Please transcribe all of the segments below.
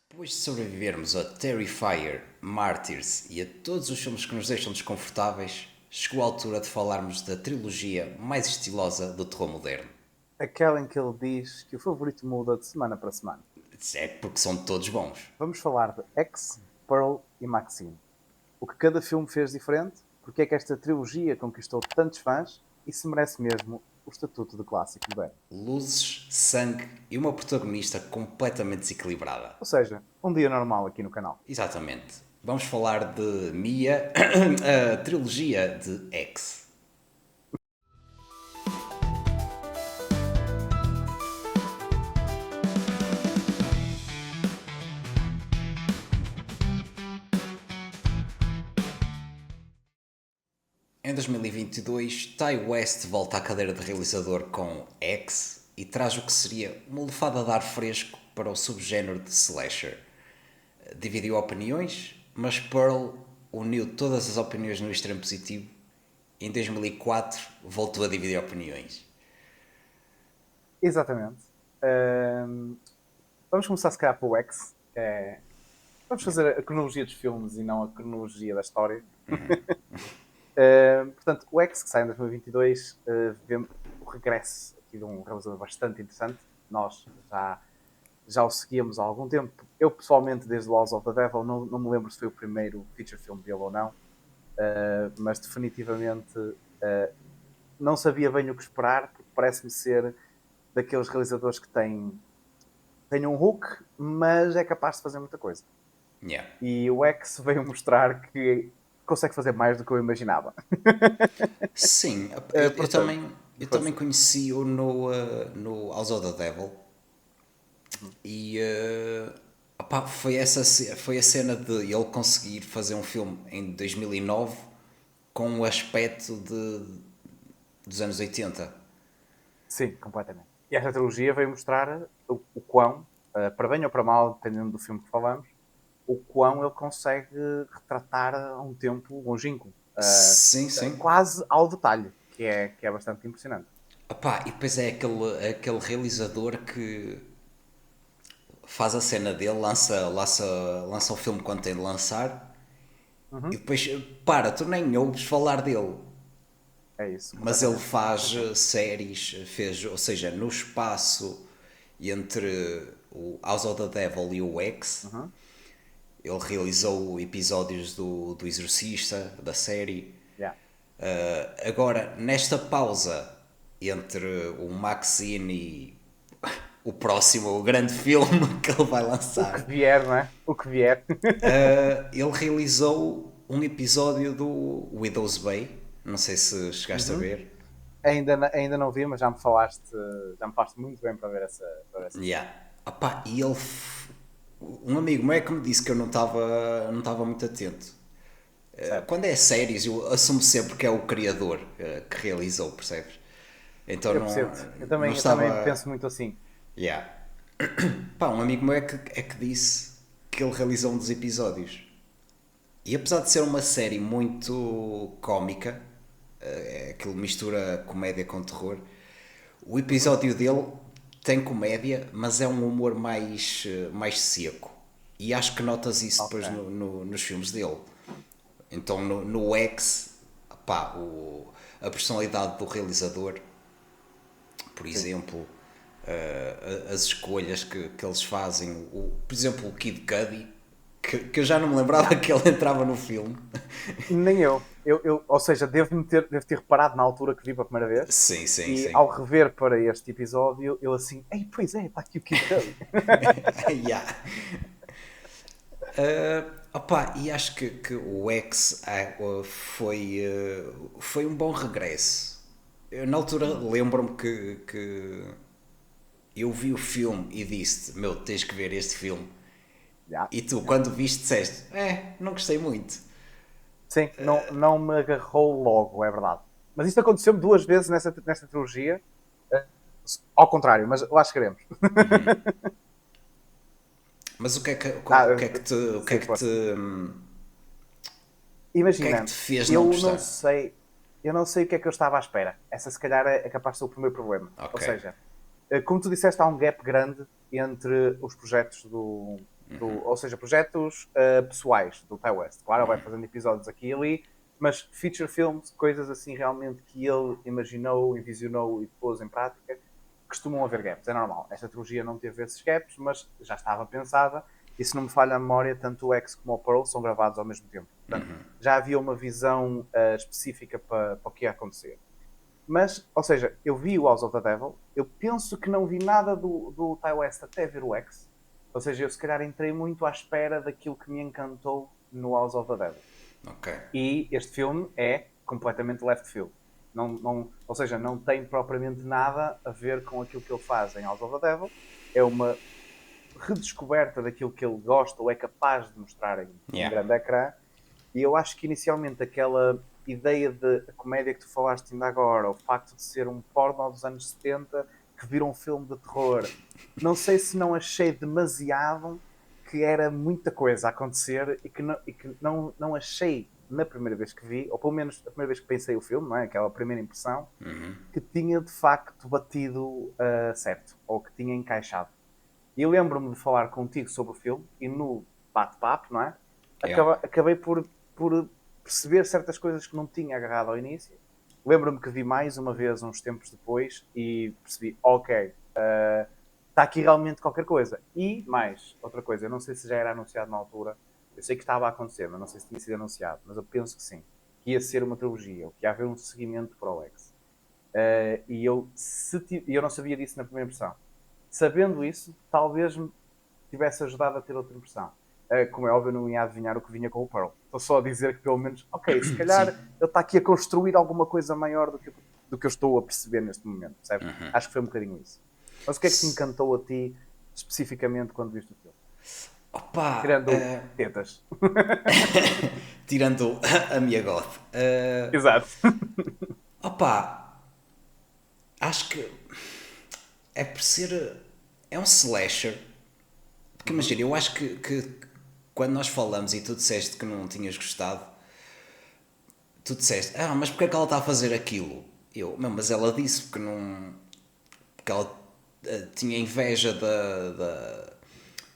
Depois de sobrevivermos a Terrifier, Martyrs e a todos os filmes que nos deixam desconfortáveis, chegou a altura de falarmos da trilogia mais estilosa do terror moderno. Aquela em que ele diz que o favorito muda de semana para semana. É porque são todos bons. Vamos falar de X, Pearl e Maxine. O que cada filme fez diferente, porque é que esta trilogia conquistou tantos fãs e se merece mesmo o estatuto de clássico moderno. Luzes, sangue e uma protagonista completamente desequilibrada. Ou seja, um dia normal aqui no canal. Exatamente. Vamos falar de Mia, a trilogia de X. Em 2022, Ty West volta à cadeira de realizador com X e traz o que seria uma lufada de ar fresco para o subgénero de slasher. Dividiu opiniões, mas Pearl uniu todas as opiniões no extremo positivo. Em 2004, voltou a dividir opiniões. Exatamente. Ahm, Vamos começar se calhar pelo X. Vamos fazer a cronologia dos filmes e não a cronologia da história. Portanto, o X, que sai em 2022, vemos o regresso aqui de um realizador bastante interessante. Nós já o seguíamos há algum tempo. Eu, pessoalmente, desde o House of the Devil, não me lembro se foi o primeiro feature film dele ou não, mas definitivamente não sabia bem o que esperar, porque parece-me ser daqueles realizadores que têm um hook, mas é capaz de fazer muita coisa. Yeah. E o X veio mostrar que consegue fazer mais do que eu imaginava. Sim, eu Portanto, também, eu também força. conheci-o no House of the Devil e opá, foi a cena de ele conseguir fazer um filme em 2009 com o aspecto dos anos 80. Sim, completamente. E esta trilogia veio mostrar o quão, para bem ou para mal, dependendo do filme que falamos, o quão ele consegue retratar a um tempo longínquo, Sim, sim. quase ao detalhe, que é bastante impressionante. Opá, e depois é aquele realizador que faz a cena dele, lança o filme quando tem de lançar e Uhum. depois para, tu nem ouves falar dele. É isso, Mas ele completamente. faz Razão. séries, fez, ou seja, no espaço entre o House of the Devil e o X, Uhum. ele realizou episódios do Exorcista, da série. Yeah. Agora, nesta pausa entre o Maxine e o próximo, o grande filme que ele vai O que lançar, vier, não é? O que vier. ele realizou um episódio do Widow's Bay. Não sei se chegaste a Uhum. ver. Ainda não vi, mas já me falaste muito bem para ver essa série. Yeah. Opa, e ele. Um amigo meu é que me disse que eu não estava muito atento. Certo. Quando é séries, eu assumo sempre que é o criador que realizou, percebes? Então Eu não, percebo-te. Eu não também, eu também estava. penso muito assim. Yeah. Pá, um amigo meu é que disse que ele realizou um dos episódios. E apesar de ser uma série muito cómica, aquilo mistura comédia com terror, o Uhum. episódio dele tem comédia, mas é um humor mais seco. E acho que notas isso Ok. depois nos filmes dele. Então no X, pá, a personalidade do realizador, por Sim. exemplo, as escolhas que eles fazem, por exemplo, o Kid Cudi, que eu já não me lembrava Yeah. que ele entrava no filme. Nem eu. Ou seja, devo ter reparado na altura que vi pela primeira vez Sim, sim, e sim. ao rever para este episódio, eu assim, ei, pois é, está aqui o Kid Cudi. Yeah. Opa, e acho que o X foi um bom regresso. Eu, na altura lembro-me que eu vi o filme e disse: Meu, tens que ver este filme. Yeah, E tu, yeah. quando viste, disseste: não gostei muito. Sim, não me agarrou logo, é verdade. Mas isto aconteceu-me duas vezes nesta trilogia. eh, Ao contrário, mas lá chegaremos. Mas o que é que, Ah, o que, é que te, o que é sim, que te, força. o que é que Imagina, te fez não eu não gostar? sei, eu não sei o que é que eu estava à espera. Essa se calhar é capaz de ser o primeiro problema. Ou Ok. seja, como tu disseste, há um gap grande entre os projetos do ou seja, projetos pessoais do Ty West. Claro, ele vai fazendo episódios aqui e ali, mas feature films, coisas assim realmente que ele imaginou, envisionou e pôs em prática, costumam haver gaps, é normal. Esta trilogia não teve esses gaps, mas já estava pensada, e se não me falha a memória, tanto o X como o Pearl são gravados ao mesmo tempo. Portanto, já havia uma visão específica para o que ia acontecer. Mas, ou seja, eu vi o House of the Devil, eu penso que não vi nada do Ty West até ver o X, ou seja, eu se calhar entrei muito à espera daquilo que me encantou no House of the Devil. Ok. E este filme é completamente left field. Ou seja, não tem propriamente nada a ver com aquilo que ele faz em House of the Devil. É uma redescoberta daquilo que ele gosta ou é capaz de mostrar em grande ecrã. E eu acho que inicialmente aquela ideia de a comédia que tu falaste ainda agora, o facto de ser um porno dos anos 70 que vira um filme de terror, não sei se não achei demasiado, que era muita coisa a acontecer e que não achei na primeira vez que vi, ou pelo menos a primeira vez que pensei o filme, não é? Aquela primeira impressão, que tinha de facto batido certo, ou que tinha encaixado. E eu lembro-me de falar contigo sobre o filme e no bate-papo, não é? Acabei por perceber certas coisas que não tinha agarrado ao início. Lembro-me que vi mais uma vez uns tempos depois e percebi, ok, está aqui realmente qualquer coisa. E mais, outra coisa, eu não sei se já era anunciado na altura, eu sei que estava a acontecer, mas não sei se tinha sido anunciado, mas eu penso que sim, que ia ser uma trilogia, ou que ia haver um seguimento para o X. E eu não sabia disso na primeira impressão. Sabendo isso, talvez me tivesse ajudado a ter outra impressão. Como é óbvio, eu não ia adivinhar o que vinha com o Pearl. Estou só a dizer que pelo menos, ok, se calhar ele está aqui a construir alguma coisa maior do que eu estou a perceber neste momento, percebes? Acho que foi um bocadinho isso. Mas o que é que te encantou a ti, especificamente, quando viste o filme? Opa, Tirando tetas. tirando a minha goth. Exato. Opa, acho que é por ser. É um slasher. Porque imagina, eu acho que quando nós falamos e tu disseste que não tinhas gostado, tu disseste, mas porque é que ela está a fazer aquilo? Eu, não, mas ela disse porque não. Porque ela tinha inveja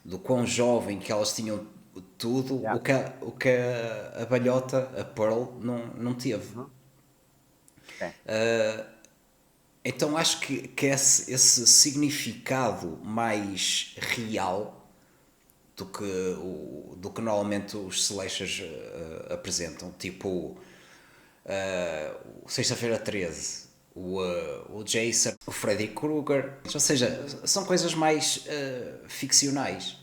do quão jovem que elas tinham tudo, Yeah. o que a balhota, a Pearl, não teve. Sim. Então acho que esse significado mais real do que normalmente os slashers apresentam, tipo o Sexta-feira 13, o Jason, o Freddy Krueger, ou seja, são coisas mais ficcionais.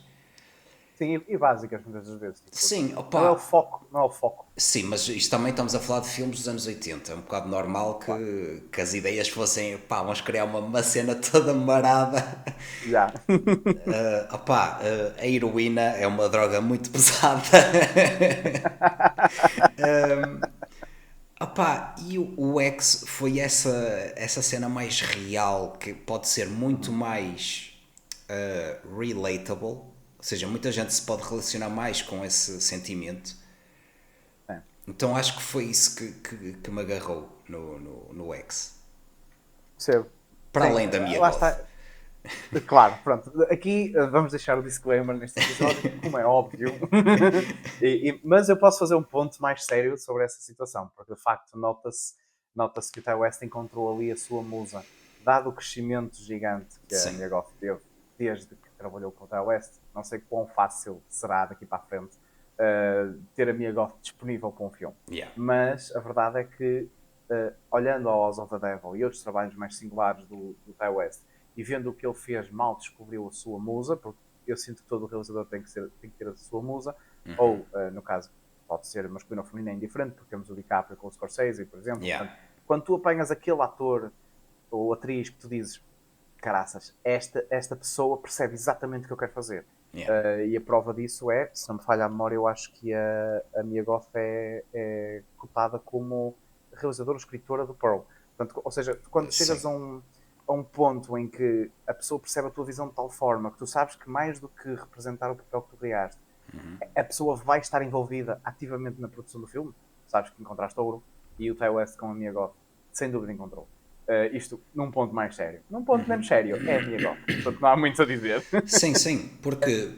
Sim, e básicas muitas das vezes. Tipo, Sim, não é o opa, foco, não é o foco. sim, mas isto também estamos a falar de filmes dos anos 80. É um bocado normal Claro. que as ideias fossem, pá, vamos criar uma cena toda marada. Já. Opá, a heroína é uma droga muito pesada. Opá, e o X foi essa cena mais real, que pode ser muito mais relatable, ou seja, muita gente se pode relacionar mais com esse sentimento. É. Então acho que foi isso que me agarrou no X. Percebo. Para Sim, além da minha lá goth. está. Claro, pronto. Aqui vamos deixar o disclaimer neste episódio, como é óbvio. Mas eu posso fazer um ponto mais sério sobre essa situação, porque de facto nota-se que o Ty West encontrou ali a sua musa. Dado o crescimento gigante que a Sim. Mia Goth teve desde que trabalhou com o Ty West, não sei quão fácil será daqui para a frente ter a Mia Goth disponível para um filme. Yeah. Mas a verdade é que, olhando ao House of the Devil e outros trabalhos mais singulares do Ty West, e vendo o que ele fez, mal descobriu a sua musa, porque eu sinto que todo realizador tem que ter a sua musa, ou, no caso, pode ser masculino ou feminino, é indiferente, porque temos o DiCaprio com o Scorsese, por exemplo. Yeah. Portanto, quando tu apanhas aquele ator ou atriz que tu dizes, caraças, esta pessoa percebe exatamente o que eu quero fazer. Yeah. E a prova disso é, se não me falha a memória, eu acho que a Mia Goth é cotada como realizadora ou escritora do Pearl. Portanto, ou seja, quando chegas a um ponto em que a pessoa percebe a tua visão de tal forma que tu sabes que mais do que representar o papel que tu criaste, a pessoa vai estar envolvida ativamente na produção do filme, sabes que encontraste ouro, e o Ty West com a Mia Goth sem dúvida encontrou. Isto num ponto mais sério. Num ponto menos sério, é a Mia Goth. Portanto, não há muito a dizer. Sim, sim, porque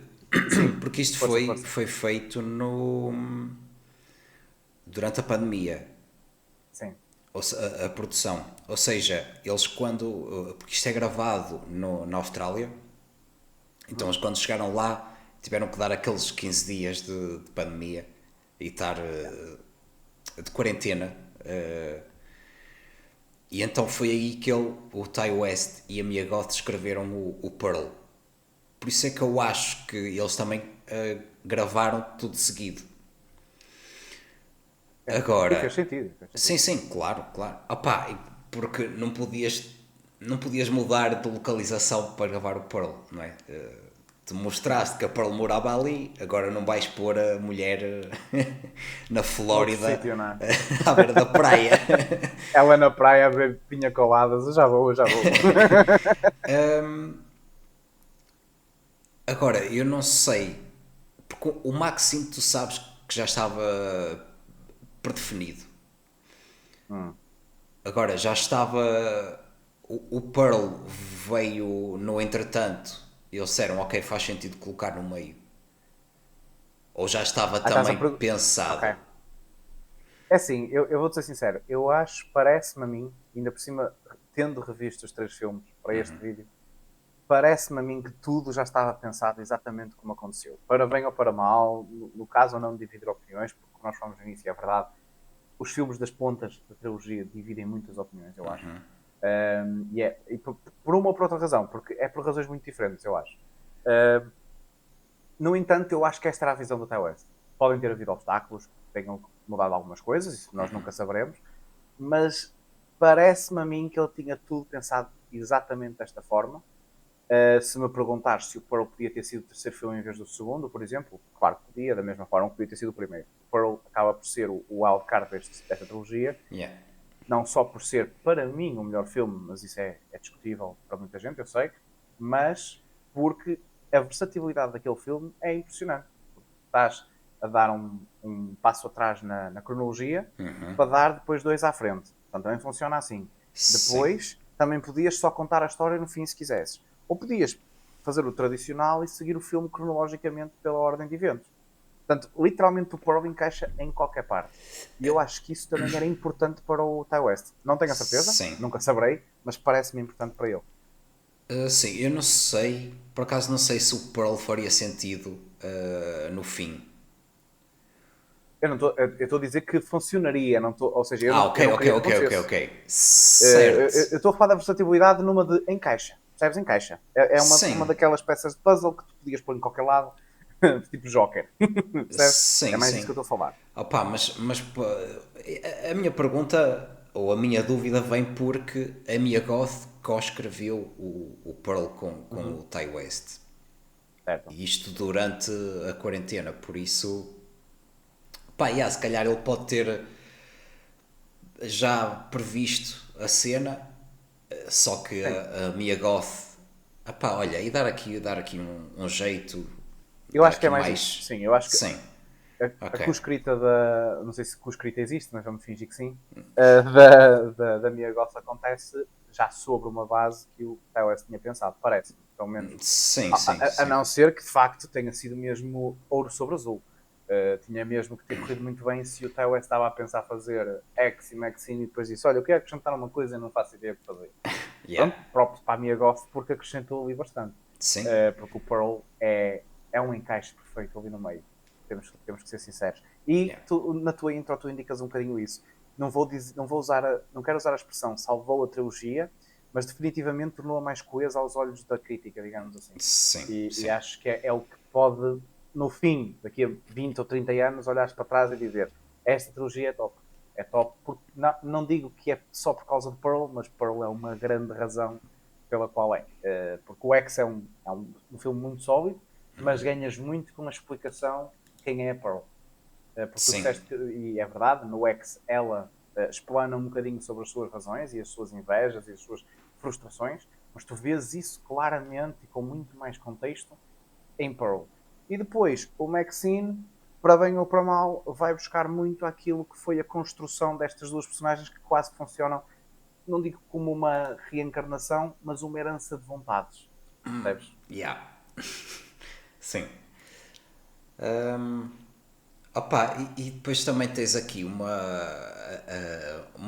Sim, Porque isto força, foi, força. foi feito durante a pandemia, Sim. a produção. Ou seja, eles quando. Porque isto é gravado na Austrália, então Uhum. eles quando chegaram lá tiveram que dar aqueles 15 dias de pandemia e estar Yeah. de quarentena. E então foi aí que o Ty West e a Mia Goth escreveram o Pearl. Por isso é que eu acho que eles também gravaram tudo seguido. Sim. E fez Agora, sentido, fez sim, sentido. sim, claro, claro. Opá, porque não podias mudar de localização para gravar o Pearl, não é? Tu mostraste que a Pearl morava ali, agora não vais pôr a mulher na Noutro Flórida sítio, não é? à beira da praia. Ela na praia a beber pinha coladas, eu já vou, eu já vou. Agora, eu não sei, porque o Maxine tu sabes que já estava predefinido. Hum. Agora, já estava. O Pearl veio no entretanto. E eles disseram, ok, faz sentido colocar no meio. Ou já estava Ah, estás a também perguntar. Ok. pensado. É assim, eu vou-te ser sincero, eu acho, parece-me a mim, ainda por cima, tendo revisto os 3 filmes para este vídeo, parece-me a mim que tudo já estava pensado exatamente como aconteceu. Para bem ou para mal, no caso ou não de dividir opiniões, porque nós falamos no início, é verdade, os filmes das pontas da trilogia dividem muitas opiniões, eu acho. E por uma ou por outra razão, porque é por razões muito diferentes, eu acho. Um, no entanto, eu acho que esta era a visão do Ty West. Podem ter havido obstáculos, tenham mudado algumas coisas, isso nós nunca saberemos, mas parece-me a mim que ele tinha tudo pensado exatamente desta forma. Se me perguntares se o Pearl podia ter sido o terceiro filme em vez do segundo, por exemplo, claro que podia, da mesma forma que podia ter sido o primeiro. O Pearl acaba por ser o wildcard desta trilogia, Yeah. não só por ser, para mim, o melhor filme, mas isso é discutível para muita gente, eu sei, mas porque a versatilidade daquele filme é impressionante. Estás a dar um passo atrás na cronologia para dar depois dois à frente. Portanto, também funciona assim. Sim. Depois, também podias só contar a história no fim se quisesses. Ou podias fazer o tradicional e seguir o filme cronologicamente pela ordem de eventos. Portanto, literalmente o Pearl encaixa em qualquer parte. E eu acho que isso também era importante para o Ty West. Não tenho a certeza, Sim. nunca saberei, mas parece-me importante para ele. Sim, eu não sei, por acaso não sei se o Pearl faria sentido no fim. Eu estou a dizer que funcionaria, não estou, ou seja, Ah, ok, eu não ok, queria que ok, ok, acontecesse. ok. Certo. Eu estou a falar da versatilidade numa de encaixa. Percebes? Encaixa. É uma Sim, daquelas peças de puzzle que tu podias pôr em qualquer lado, tipo Joker. Percebes? É sim, mais isso sim. que eu estou a falar. Opa, mas pá, a minha pergunta ou a minha dúvida vem porque a Mia Goth co-escreveu o Pearl com Uhum. o Ty West. Certo. E isto durante a quarentena, por isso, pá, yeah, se calhar ele pode ter já previsto a cena, só que Sim. a Mia Goth, epá, olha, e dar aqui um jeito, Eu dar acho que é aqui mais isso. mais. Sim, eu acho que Sim, a ok. co-escrita da. Não sei se co-escrita existe, mas vamos fingir que sim. Da minha gosta acontece já sobre uma base que o TOS tinha pensado, parece-me, pelo menos. Sim, sim, A sim. não ser que de facto tenha sido mesmo ouro sobre azul. Tinha mesmo que ter corrido muito bem se o TOS estava a pensar fazer X e Maxine e depois disse: Olha, eu quero acrescentar uma coisa e não faço ideia de fazer. Yeah. Pronto, próprio para a minha Goth porque acrescentou ali bastante. Sim. Porque o Pearl é um encaixe perfeito ali no meio. Temos que ser sinceros. E Yeah. tu, na tua intro tu indicas um bocadinho isso. Não vou usar não quero usar a expressão salvou a trilogia, mas definitivamente tornou-a mais coesa aos olhos da crítica, digamos assim. Sim, E sim. acho que é o que pode, no fim, daqui a 20 ou 30 anos, olhares para trás e dizer esta trilogia é top. É top, porque não digo que é só por causa de Pearl, mas Pearl é uma grande razão pela qual é. Porque o X é um filme muito sólido, mas ganhas muito com a explicação de quem é a Pearl. Porque tu Sim. disseste que, e é verdade, no X ela explana um bocadinho sobre as suas razões e as suas invejas e as suas frustrações, mas tu vês isso claramente e com muito mais contexto em Pearl. E depois, o Maxine, para bem ou para mal, vai buscar muito aquilo que foi a construção destas duas personagens que quase funcionam, não digo como uma reencarnação, mas uma herança de vontades. Percebes? Yeah. Sim. Opa, e depois também tens aqui uma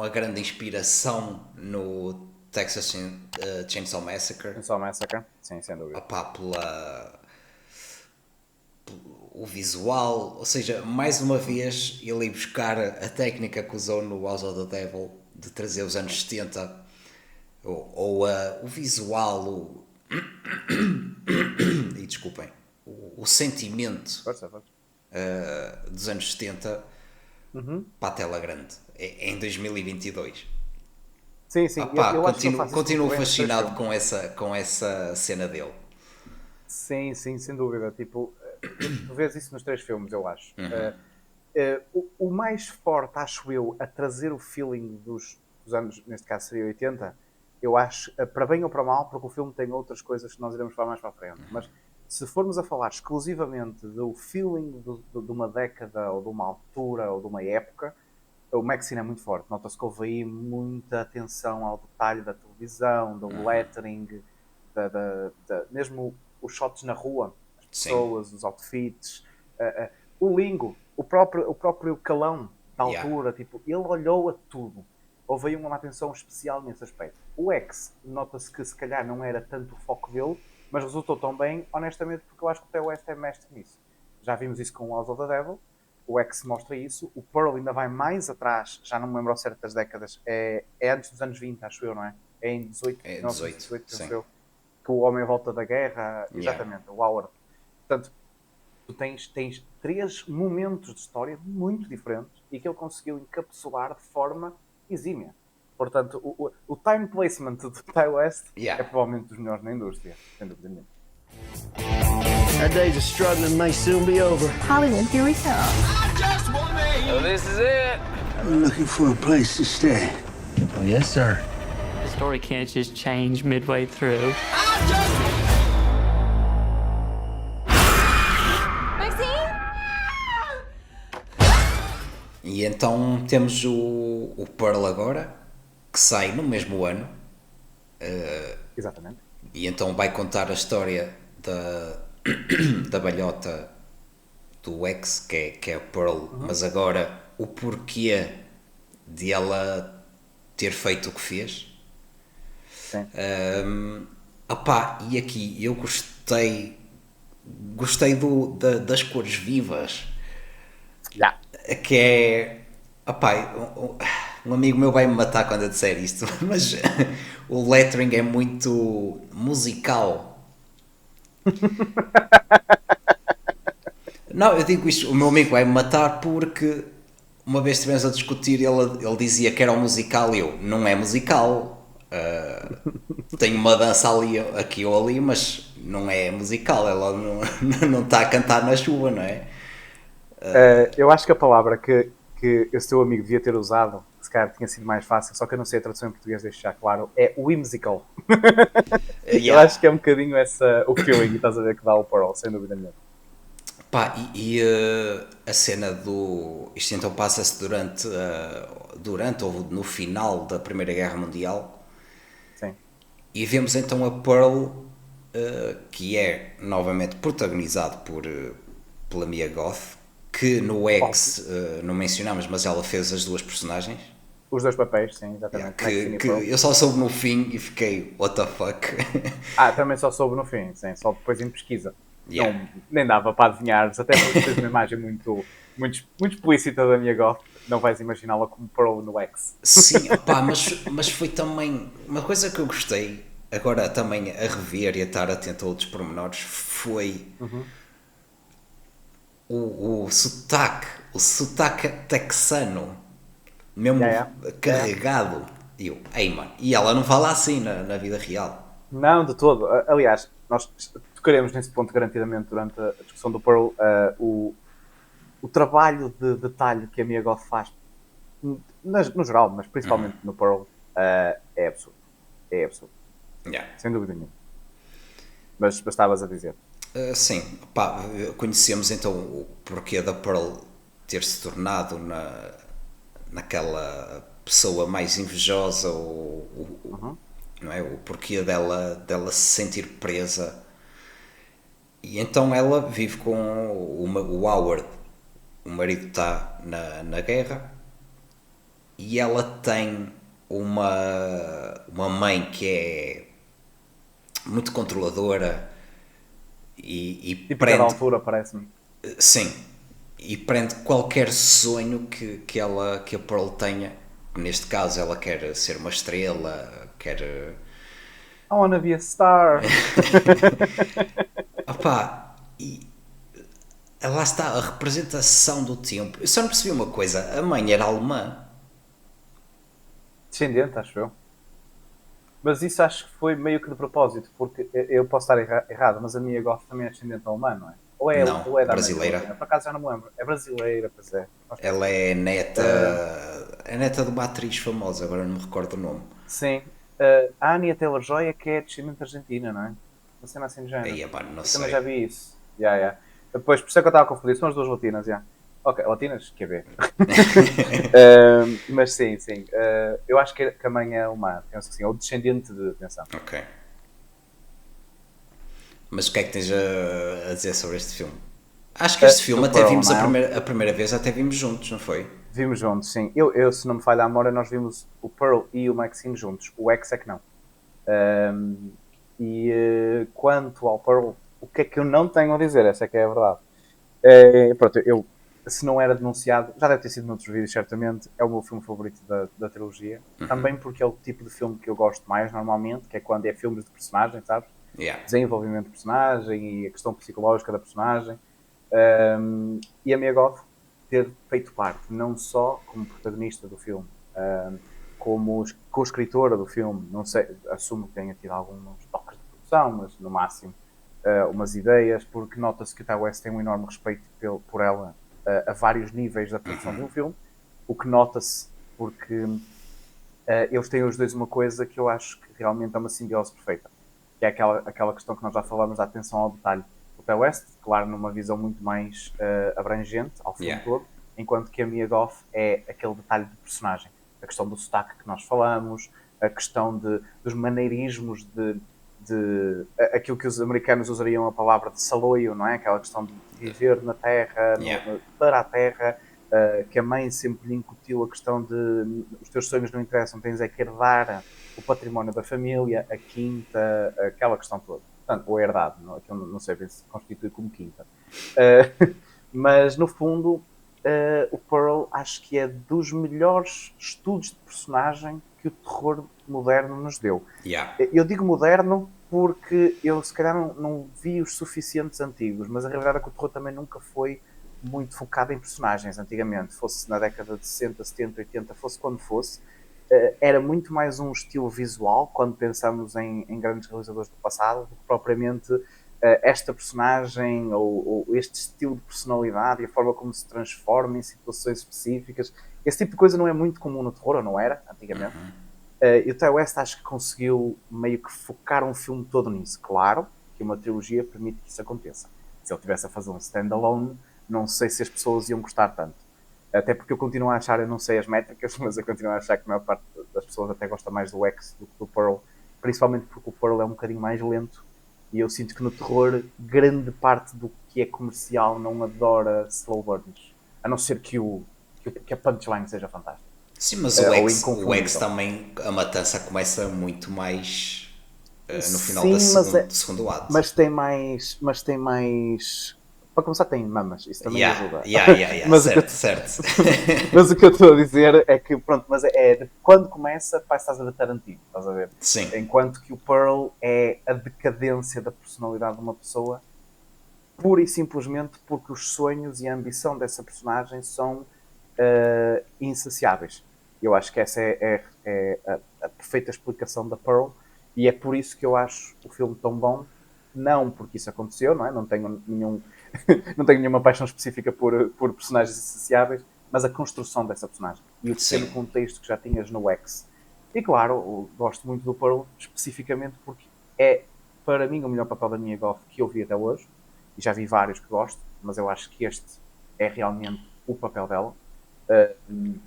grande inspiração no Texas Chainsaw Massacre. Chainsaw Massacre, sim, sem dúvida. Opa, o visual, ou seja, mais uma vez ele ir buscar a técnica que usou no House of the Devil de trazer os anos 70 o visual, e desculpem, o sentimento Força, força. dos anos 70 para a tela grande em 2022. Sim, sim, Opá, eu acho que ele faz isso muito continuo bem nos três fascinado filmes. com essa cena dele. Sim, sim, sem dúvida. Tipo, tu vês isso nos três filmes, eu acho. O mais forte, acho eu, a trazer o feeling dos anos, neste caso seria 80, eu acho, para bem ou para mal, porque o filme tem outras coisas que nós iremos falar mais para a frente. Mas se formos a falar exclusivamente do feeling de uma década, ou de uma altura, ou de uma época, o Maxine é muito forte. Nota-se que houve aí muita atenção ao detalhe da televisão, do lettering, mesmo os shots na rua, as Sim. pessoas, os outfits, o lingo, o próprio calão da Yeah. altura, tipo, ele olhou a tudo. Houve aí uma atenção especial nesse aspecto. O X, nota-se que se calhar não era tanto o foco dele, mas resultou tão bem, honestamente, porque eu acho que o Ty West é mestre nisso. Já vimos isso com o House of the Devil, o X mostra isso, o Pearl ainda vai mais atrás, já não me lembro ao certo das décadas, é antes dos anos 20, acho eu, não é? É em 18, É 18, 1918, sim. penso eu, que o homem volta da guerra, Yeah. exatamente, o Howard. Portanto, tu tens três momentos de história muito diferentes e que ele conseguiu encapsular de forma exímia. Portanto, o time placement do Ty West Yeah. é provavelmente dos melhores na indústria, sem dúvida nenhuma. Our days of struggling may soon be over. Hollywood, here we come. So this is it. I'm looking for a place to stay. Oh, yes, sir. The story can't just change midway through. Maxine? E então temos o Pearl agora, que sai no mesmo ano, Exatamente. e então vai contar a história da balhota do X, que é a Pearl, mas agora o porquê de ela ter feito o que fez. Sim. Opá, e aqui eu gostei das cores vivas, Já. que é, opá, um amigo meu vai me matar quando eu disser isto, mas o lettering é muito musical. Não, eu digo isto, o meu amigo vai me matar porque uma vez estivemos a discutir, ele dizia que era um musical e eu, não é musical. Tem uma dança ali, aqui ou ali, mas não é musical, ela não está a cantar na chuva, não é? Eu acho que a palavra que esse teu amigo devia ter usado, se calhar tinha sido mais fácil, só que eu não sei a tradução em português, deixo já claro, é whimsical. Eu Yeah. acho que é um bocadinho o feeling, estás a ver, que dá o Pearl, sem dúvida nenhuma. Pá, a cena do. Isto então passa-se durante ou no final da Primeira Guerra Mundial, Sim. e vemos então a Pearl, que é novamente protagonizado pela Mia Goth, que no X não mencionámos, mas ela fez as duas personagens. Os dois papéis, sim, exatamente. Maxine e Que Pearl. eu só soube no fim e fiquei, what the fuck? Também só soube no fim, sim, só depois em pesquisa. Yeah. Não, nem dava para adivinhar, até porque tens uma imagem muito explícita da minha goth, não vais imaginá-la como Pearl no X. Sim, opá, mas foi também uma coisa que eu gostei, agora também a rever e a estar atento a outros pormenores, foi o sotaque texano, mesmo carregado. E eu, ei mano, e ela não fala assim na vida real. Não, de todo. Aliás, nós tocaremos nesse ponto garantidamente durante a discussão do Pearl. O trabalho de detalhe que a Mia Goth faz, no geral, mas principalmente no Pearl, é absurdo. É absurdo. Yeah. Sem dúvida nenhuma. Mas estavas a dizer. Sim, pá, conhecemos então o porquê da Pearl ter se tornado naquela pessoa mais invejosa, ou, não é? O porquê dela se sentir presa. E, opá, e depois também temos aqui o E então ela vive com o Howard. O marido está na guerra e ela tem uma mãe que é muito controladora e Típica da prende. altura, parece-me. Sim, e prende qualquer sonho que a Pearl tenha. Neste caso, ela quer ser uma estrela, quer. I wanna be a star. Opá, e lá está a representação do tempo. Eu só não percebi uma coisa: a mãe era alemã. Descendente, acho eu. Mas isso acho que foi meio que de propósito, porque eu posso estar errado, mas a minha Goth também é descendente alemã, não é? Não, Ou é da brasileira. América? Por acaso já não me lembro. É brasileira, pois é. Ela é neta. É neta de uma atriz famosa, agora não me recordo o nome. Sim. A Anya Taylor-Joy é que é descendente argentina, não é? Uma cena assim de género. Aí, pá, não Eu sei. também já vi isso. Depois, por isso é que eu estava a confundir. São as duas latinas, já. Ok, latinas? Quer ver? Mas sim. Eu acho que a mãe é alemã. Penso que sim. Ou descendente de... Atenção. Ok. Mas o que é que tens a dizer sobre este filme? Acho que este filme do até Pearl, vimos não é? a primeira vez, até vimos juntos, não foi? Vimos juntos, sim. Eu, se não me falha a memória, nós vimos o Pearl e o Maxine juntos. O X é que não. Quanto ao Pearl, o que é que eu não tenho a dizer? Essa é que é a verdade. Pronto, se não era denunciado, já deve ter sido noutros vídeos, certamente, é o meu filme favorito da trilogia. Também porque é o tipo de filme que eu gosto mais, normalmente, que é quando é filmes de personagem, sabes? Yeah. Desenvolvimento de personagem e a questão psicológica da personagem. E a Mia Goth ter feito parte, não só como protagonista do filme, como co-escritora do filme, não sei, assumo que tenha tido alguns toques de produção, mas no máximo umas ideias, porque nota-se que o Ty West tem um enorme respeito por ela a vários níveis da produção de um filme, o que nota-se porque eles têm os dois uma coisa que eu acho que realmente é uma simbiose perfeita, que é aquela questão que nós já falamos da atenção ao detalhe. O Ty West, claro, numa visão muito mais abrangente ao filme todo, enquanto que a Mia Goth é aquele detalhe de personagem. A questão do sotaque que nós falamos, a questão dos maneirismos de aquilo que os americanos usariam a palavra de saloio, não é? Aquela questão de viver na terra, para a terra, que a mãe sempre lhe incutiu a questão de os teus sonhos não interessam, tens é que herdar o património da família, a quinta, aquela questão toda. Portanto, ou herdado, não sei bem se constitui como quinta. Mas, no fundo, o Pearl acho que é dos melhores estudos de personagem que o terror moderno nos deu. Yeah. Eu digo moderno porque eu se calhar não vi os suficientes antigos, mas a realidade é que o terror também nunca foi muito focado em personagens antigamente, fosse na década de 60, 70, 80, fosse quando fosse, era muito mais um estilo visual quando pensamos em grandes realizadores do passado do que propriamente esta personagem ou este estilo de personalidade e a forma como se transforma em situações específicas. Esse tipo de coisa não é muito comum no terror, ou não era antigamente. E o Ty West acho que conseguiu meio que focar um filme todo nisso. Claro que uma trilogia permite que isso aconteça. Se ele tivesse a fazer um standalone, não sei se as pessoas iam gostar tanto. Até porque eu continuo a achar, eu não sei as métricas, mas eu continuo a achar que a maior parte das pessoas até gosta mais do X do que do Pearl, principalmente porque o Pearl é um bocadinho mais lento e eu sinto que no terror grande parte do que é comercial não adora slow burns, a não ser que a punchline seja fantástica. Sim, mas o X também, a matança começa muito mais no final do segundo ato. Mas tem mais... Para começar tem mamas, isso também ajuda. Mas certo. Mas o que eu estou a dizer é que, pronto, mas quando começa, parece que estás a ver Tarantino, estás a ver? Sim. Enquanto que o Pearl é a decadência da personalidade de uma pessoa, pura e simplesmente porque os sonhos e a ambição dessa personagem são insaciáveis. Eu acho que essa é a perfeita explicação da Pearl, e é por isso que eu acho o filme tão bom, não porque isso aconteceu, não é? Não tenho nenhuma paixão específica por personagens insaciáveis, mas a construção dessa personagem e o pequeno contexto que já tinhas no X. E claro, eu gosto muito do Pearl especificamente porque é, para mim, o melhor papel da Mia Goth que eu vi até hoje, e já vi vários que gosto, mas eu acho que este é realmente o papel dela.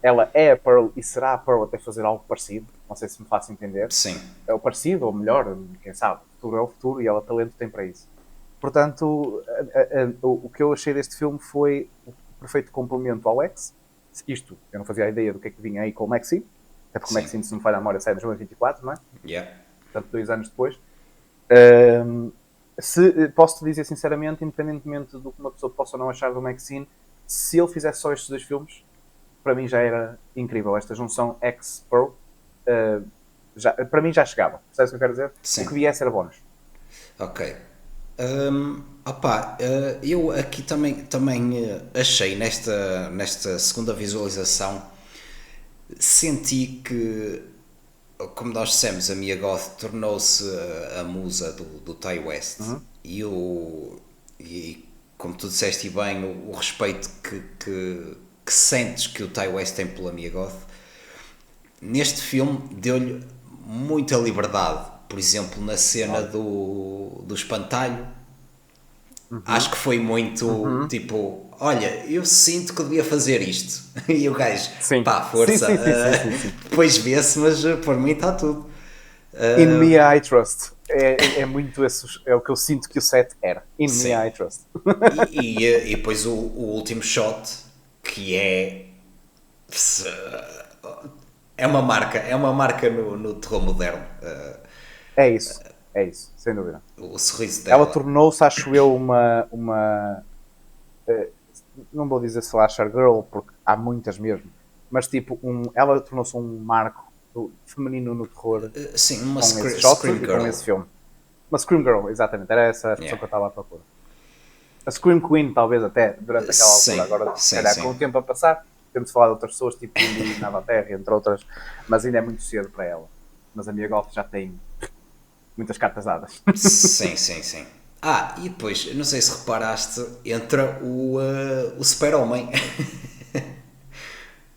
Ela é a Pearl e será a Pearl até fazer algo parecido, não sei se me faço entender. Sim. É o parecido ou melhor, quem sabe, o futuro é o futuro e ela talento tem para isso. Portanto, o que eu achei deste filme foi o perfeito complemento ao X. Isto, eu não fazia a ideia do que é que vinha aí com o Maxine, até porque o Sim. Maxine, se não me falha a memória, sai em 2024, não é? Yeah. Portanto, 2 anos depois. Posso-te dizer sinceramente, independentemente do que uma pessoa possa ou não achar do Maxine, se ele fizesse só estes 2 filmes, para mim já era incrível. Esta junção X-Pro, para mim já chegava. Sabes o que eu quero dizer? Sim. O que viesse era bónus. Ok. Eu aqui também achei nesta segunda visualização, senti que, como nós dissemos, a Mia Goth tornou-se a musa do Ty West. E como tu disseste bem, o respeito que sentes que o Ty West tem pela Mia Goth, neste filme deu-lhe muita liberdade. Por exemplo, na cena do espantalho, acho que foi muito tipo, olha, eu sinto que devia fazer isto. E o gajo, Sim. pá, força. Sim. Depois vê-se, mas por mim está tudo. In Me I Trust. É muito esse, é o que eu sinto que o set era. In Sim. Me I Trust. E depois o último shot, que é uma marca no terror moderno. É isso, sem dúvida. O sorriso dela. Ela tornou-se, acho eu, uma não vou dizer slasher girl, porque há muitas mesmo, mas tipo, ela tornou-se um marco feminino no terror. Sim, uma com Scream esse shot Scream e Girl. com esse filme. Uma Scream Girl, exatamente, era essa a expressão que eu estava à procura. A Scream Queen, talvez até, durante aquela Sim, altura. Agora, sim, se calhar, sim. com o tempo a passar, temos de falar de outras pessoas, tipo Indy Nava Terra, entre outras, mas ainda é muito cedo para ela. Mas a Mia Goth já tem muitas cartas dadas. Sim. E depois, não sei se reparaste, entra o Super-Homem.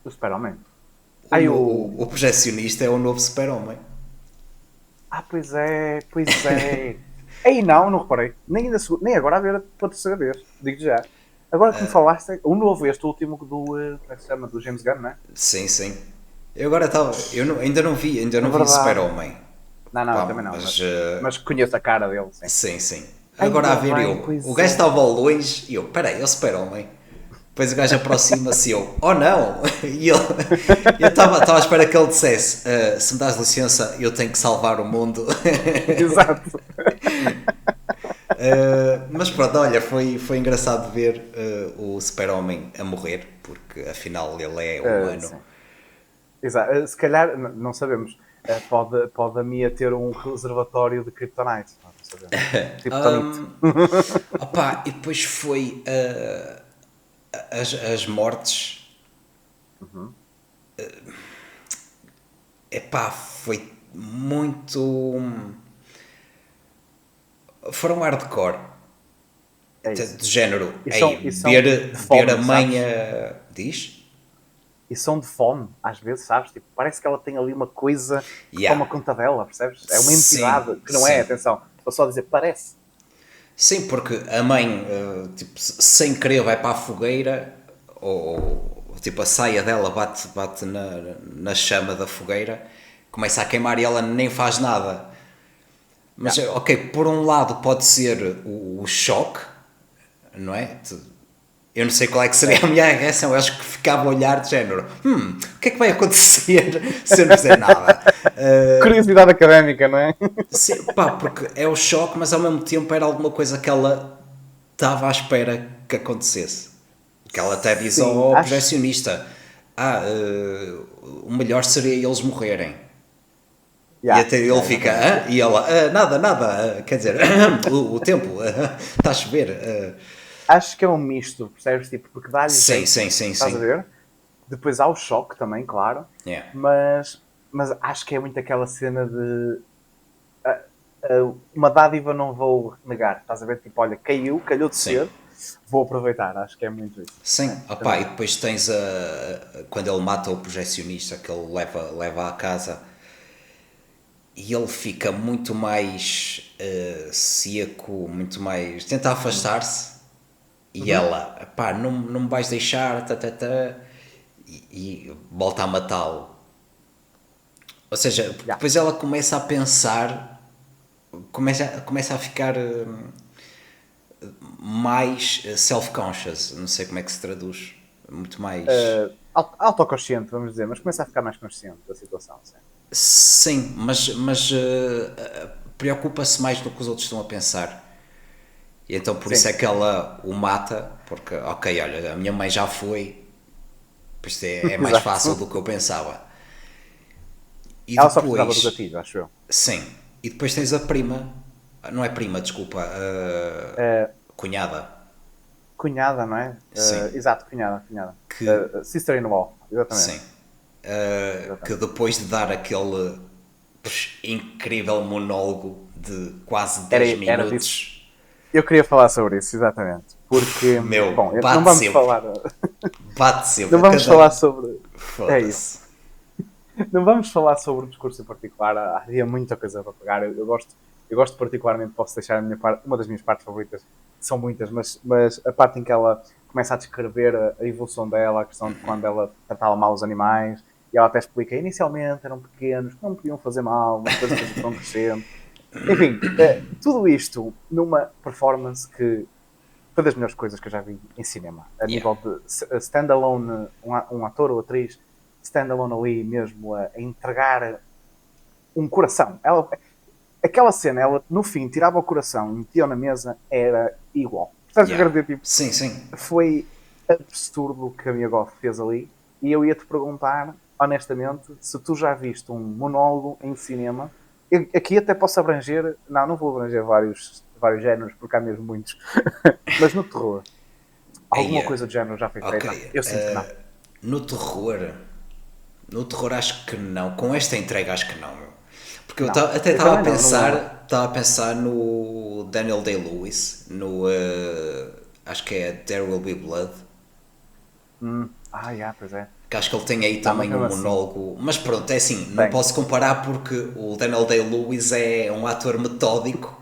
O Super-Homem. O projecionista é o novo Super-Homem. Pois é. Ei, não reparei. Nem agora a ver pela terceira vez. Digo já. Agora que me falaste, o novo, este último como é que se chama? Do James Gunn, não é? Sim. Eu agora estava. Ainda não vi o verdade. Super-Homem. Não, Pá, também não. mas, Mas conheço a cara dele, sim. Sim. Agora a ver o gajo estava ao longe e eu, peraí, é o Super-Homem. Depois o gajo aproxima-se e eu, oh não! E eu estava à espera que ele dissesse, se me dás licença, eu tenho que salvar o mundo. Exato. Mas pronto, olha, foi engraçado ver o Super-Homem a morrer, porque afinal ele é humano. Sim. Exato. Se calhar, não sabemos, pode a Mia ter um reservatório de Kryptonite. Não sabemos. Kryptonite. E depois foi as mortes. Foi muito. Foram hardcore. É isso. De género. E são ver de fome, a mãe sabes? Diz? E são de fome, às vezes, sabes? Tipo, parece que ela tem ali uma coisa que Yeah. toma conta dela, percebes? É uma Sim, entidade, que não sim. é, atenção. Vou só dizer, parece. Sim, porque a mãe, sem querer, vai para a fogueira, ou tipo a saia dela bate na chama da fogueira, começa a queimar e ela nem faz nada. Mas, ok, por um lado pode ser o choque, não é? Eu não sei qual é que seria a minha reação, eu acho que ficava a olhar de género, o que é que vai acontecer se eu não fizer nada? Curiosidade académica, não é? Sim, porque é o choque, mas ao mesmo tempo era alguma coisa que ela estava à espera que acontecesse. Que ela até diz ao projecionista, o melhor seria eles morrerem. E até ele fica, e ela, nada, quer dizer, o tempo, está a chover. Acho que é um misto, percebes? Tipo, porque dá-lhe Sim. estás a ver? Depois há o choque também, claro. Yeah. Mas acho que é muito aquela cena de uma dádiva não vou negar, estás a ver? Tipo, olha, calhou de ser, vou aproveitar, acho que é muito isso. Sim, e depois tens quando ele mata o projecionista, que ele leva à casa, e ele fica muito mais seco, muito mais... tenta afastar-se, e ela, não me vais deixar, e volta a matá-lo. Ou seja, depois ela começa a pensar, começa a ficar mais self-conscious, não sei como é que se traduz, muito mais... Autoconsciente, vamos dizer, mas começa a ficar mais consciente da situação. Sim. Sim, mas preocupa-se mais no que os outros estão a pensar. E então por isso é que ela o mata, porque, ok, olha, a minha mãe já foi, isto é mais Exato. fácil do que eu pensava. E Ela só precisava do gatilho, acho eu. Sim, e depois tens a prima, não é prima, desculpa, cunhada. Cunhada, não é? Sim. Exato, cunhada. Que- Sister-in-law, exatamente. Sim. Que depois de dar aquele incrível monólogo de quase 10 Era minutos... Eu queria falar sobre isso, exatamente. Porque, Meu, bom, bate não vamos sempre. falar... Bate sempre. Não vamos falar sobre... Foda-se. É isso. Não vamos falar sobre o discurso em particular, havia muita coisa para pegar. Eu gosto particularmente, posso deixar a minha parte, uma das minhas partes favoritas, são muitas, mas a parte em que ela começa a descrever a evolução dela, a questão de quando ela tratava mal os animais, e ela até explica, inicialmente eram pequenos, que não podiam fazer mal, mas depois as coisas vão crescendo. Enfim, tudo isto numa performance que foi das melhores coisas que eu já vi em cinema, a nível de standalone, um ator ou atriz standalone ali mesmo a entregar um coração. Aquela cena, ela no fim tirava o coração e metia na mesa, era igual. Portanto, eu quero dizer, tipo, Sim. foi absurdo o que a Mia Goth fez ali, e eu ia-te perguntar, honestamente, se tu já viste um monólogo em cinema. Aqui até posso abranger, não vou abranger vários géneros, porque há mesmo muitos, mas no terror, alguma coisa do género já foi feita? Eu sinto que não. No terror acho que não, com esta entrega acho que não, meu. Porque eu Não. até Eu estava também a pensar no Daniel Day-Lewis, no acho que é There Will Be Blood, Pois é. que acho que ele tem aí também mas um mesmo assim. monólogo, mas pronto, é assim, não Tem. posso comparar porque o Daniel Day-Lewis é um ator metódico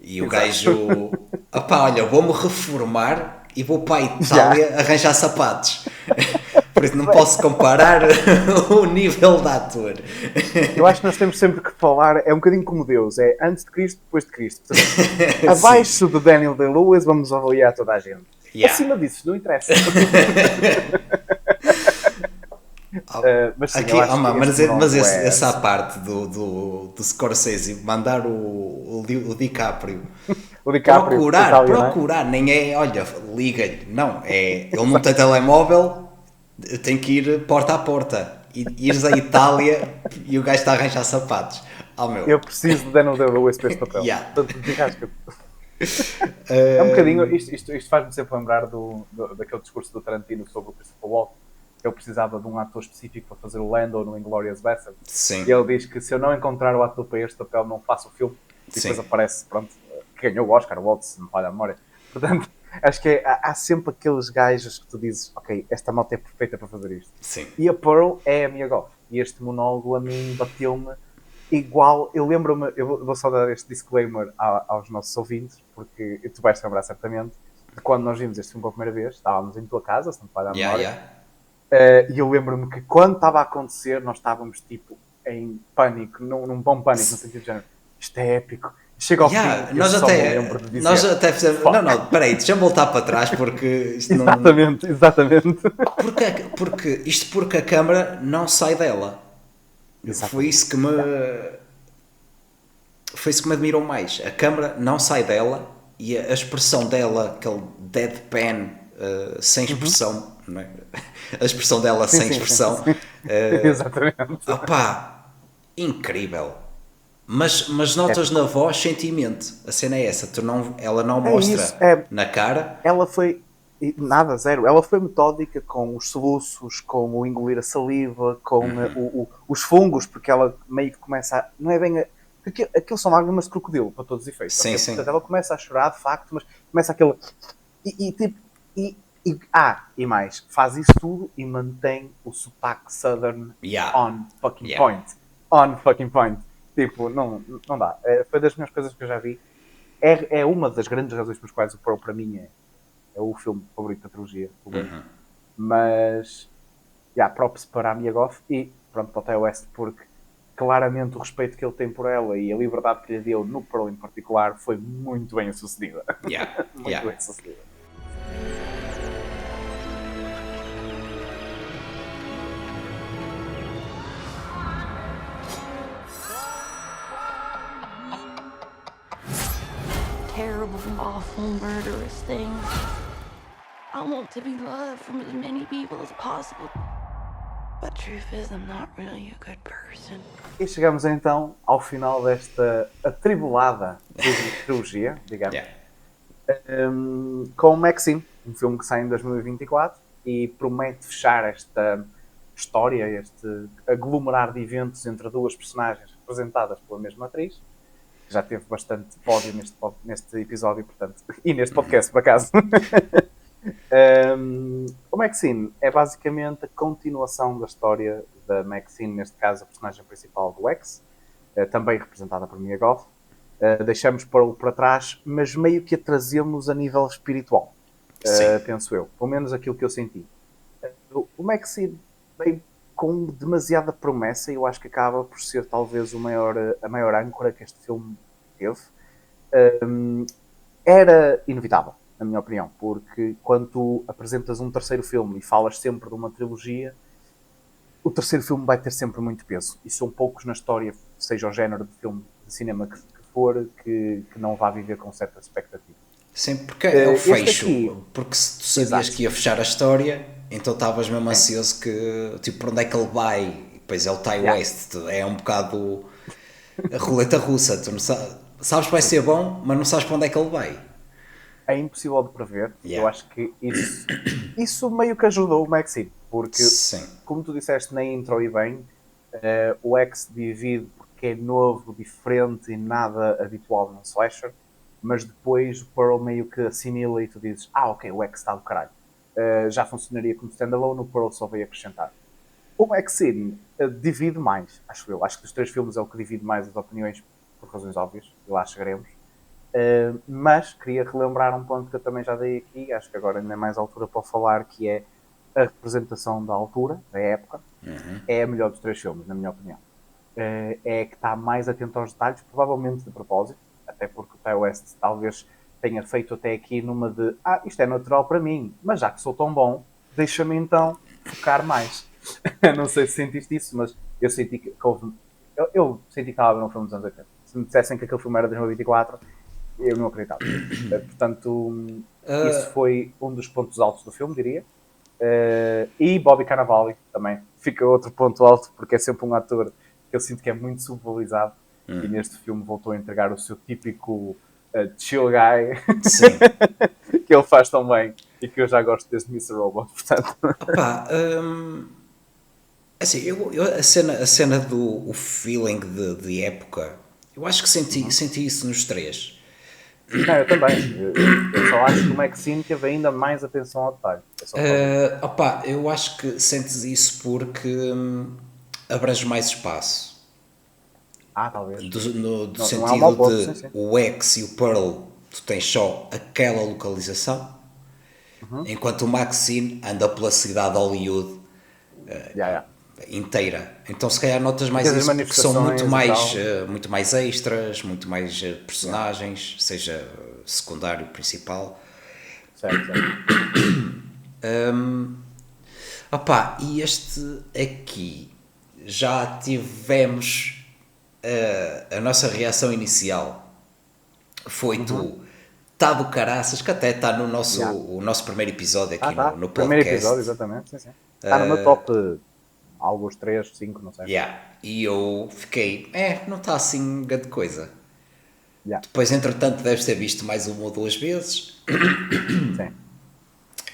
e o Exato. gajo, opá, olha, vou-me reformar e vou para a Itália arranjar sapatos. Por isso não posso comparar o nível de ator. Eu acho que nós temos sempre que falar, é um bocadinho como Deus, é antes de Cristo, depois de Cristo. Portanto, abaixo do Daniel Day-Lewis vamos avaliar toda a gente. Yeah. Acima disso, não interessa. Mas sim, Aqui, eu acho que mas este monólogo essa parte do Scorsese mandar o DiCaprio o DiCaprio, procurar, nem é, olha, liga-lhe, não, é, ele não tem telemóvel, tem que ir porta a porta, e ires à Itália e o gajo está a arranjar sapatos. Meu. Eu preciso de Daniel Day-Lewis para este papel. Yeah. Portanto, é um bocadinho, isto faz-me sempre lembrar daquele discurso do Tarantino sobre o Christopher Walken. Ele precisava de um ator específico para fazer o Lando no Inglourious Basterds. Sim. E ele diz que se eu não encontrar o ator para este papel, não faço o filme. E depois aparece, pronto, que ganhou o Oscar, o Waltz, se não falha a memória. Portanto, acho que há sempre aqueles gajos que tu dizes, ok, esta malta é perfeita para fazer isto. Sim. E a Pearl é a Mia Goth. E este monólogo a mim bateu-me igual. Eu lembro-me, eu vou só dar este disclaimer aos nossos ouvintes, porque tu vais te lembrar certamente de quando nós vimos este filme pela primeira vez, estávamos em tua casa, se não me falha a memória. E eu lembro-me que quando estava a acontecer, nós estávamos tipo em pânico, num bom pânico, no sentido de género, isto é épico. Chega ao fim, nós até fizemos. Não, peraí, deixa-me voltar para trás porque isto Exatamente. Porque a câmara não sai dela. Exatamente. Foi isso que me admirou mais. A câmara não sai dela e a expressão dela, aquele deadpan sem expressão, não é? A expressão dela sem expressão. Exatamente. Opá, incrível. Mas notas na voz sentimento. A cena é essa. Ela não mostra na cara. Ela foi... Nada, zero. Ela foi metódica com os soluços, com o engolir a saliva, com os fungos, porque ela meio que começa a... Não é bem... Aquilo são lágrimas de crocodilo, para todos os efeitos. Sim, okay? sim. Portanto, ela começa a chorar, de facto, mas começa aquele... E mais, faz isso tudo e mantém o sotaque southern on fucking point. On fucking point. Tipo, não dá. Foi das melhores coisas que eu já vi. É uma das grandes razões pelas quais o Pearl para mim é o filme favorito da trilogia. Mas, props para a Mia Goth e pronto, para o Ty West, porque claramente o respeito que ele tem por ela e a liberdade que lhe deu no Pearl em particular foi muito bem sucedida. Yeah, Muito yeah. bem sucedida. Terrible, awful, murderous thing. I want to be loved from as many people as possible. But truth is, I'm not really a good person. E chegamos então ao final desta atribulada trilogia, digamos, Yeah. Com Maxine, um filme que sai em 2024 e promete fechar esta história, este aglomerar de eventos entre duas personagens representadas pela mesma atriz. Já teve bastante pódio neste episódio, portanto, e neste podcast, por acaso. O Maxine é basicamente a continuação da história da Maxine, neste caso a personagem principal do X, também representada por Mia Goth. Deixamos para trás, mas meio que a trazemos a nível espiritual, penso eu, pelo menos aquilo que eu senti. O Maxine veio com demasiada promessa e eu acho que acaba por ser talvez a maior âncora que este filme teve. Era inevitável, na minha opinião, porque quando tu apresentas um terceiro filme e falas sempre de uma trilogia, o terceiro filme vai ter sempre muito peso. E são poucos na história, seja o género de filme de cinema que for, que não vá viver com certa expectativa. Sim, porque é o Este fecho. aqui- Porque se tu sabias Exato. que ia fechar a história, então estavas mesmo ansioso que, tipo, para onde é que ele vai? E depois é o Ty Yeah. West. É um bocado a roleta russa. Tu não sabes que vai ser bom, mas não sabes para onde é que ele vai. É impossível de prever. Yeah. Eu acho que isso meio que ajudou o Maxine, porque, Sim. como tu disseste na intro e bem, o X divide porque é novo, diferente e nada habitual num slasher, mas depois o Pearl meio que assimila e tu dizes, ok, o X está do caralho. Já funcionaria como standalone, o Pearl só veio acrescentar. O Maxine divide mais, acho eu. Acho que dos três filmes é o que divide mais as opiniões, por razões óbvias, e lá chegaremos. Mas queria relembrar um ponto que eu também já dei aqui, acho que agora ainda é mais altura para falar, que é a representação da altura, da época, é a melhor dos três filmes, na minha opinião. É que está mais atento aos detalhes, provavelmente de propósito, até porque o Ty West talvez tenha feito até aqui numa de isto é natural para mim, mas já que sou tão bom, deixa-me então focar mais. Não sei se sentiste isso, mas eu senti que houve... Eu senti que estava a ver um filme dos anos 80. Se me dissessem que aquele filme era de 2024, eu não acreditava. Portanto, isso foi um dos pontos altos do filme, diria. E Bobby Cannavale também. Fica outro ponto alto, porque é sempre um ator que eu sinto que é muito subvalorizado. E neste filme voltou a entregar o seu típico chill guy Sim. que ele faz tão bem e que eu já gosto desde Mr. Robot. Portanto, Opa, assim, a cena do o feeling de época, eu acho que senti isso nos três. não, eu também. Eu só acho que o Maxine teve ainda mais atenção ao detalhe. É só por Opa, eu acho que sentes isso porque abranges mais espaço. talvez. Do Não é um sentido mau ponto, de sim, sim. o X e o Pearl, tu tens só aquela localização, enquanto o Maxine anda pela cidade de Hollywood inteira. Então se calhar notas mais Porque as isso porque são muito manifestações e mais, muito mais extras, muito mais personagens, seja secundário, principal. Certo. Opa, e este aqui já tivemos a nossa reação inicial foi tá do caraças, que até está no nosso, o nosso primeiro episódio aqui no podcast. Primeiro episódio, exatamente. Sim, sim. Está no meu top alguns 3, 5, não sei. E eu fiquei, não está assim grande coisa. Depois, entretanto, deves ter visto mais uma ou duas vezes. sim.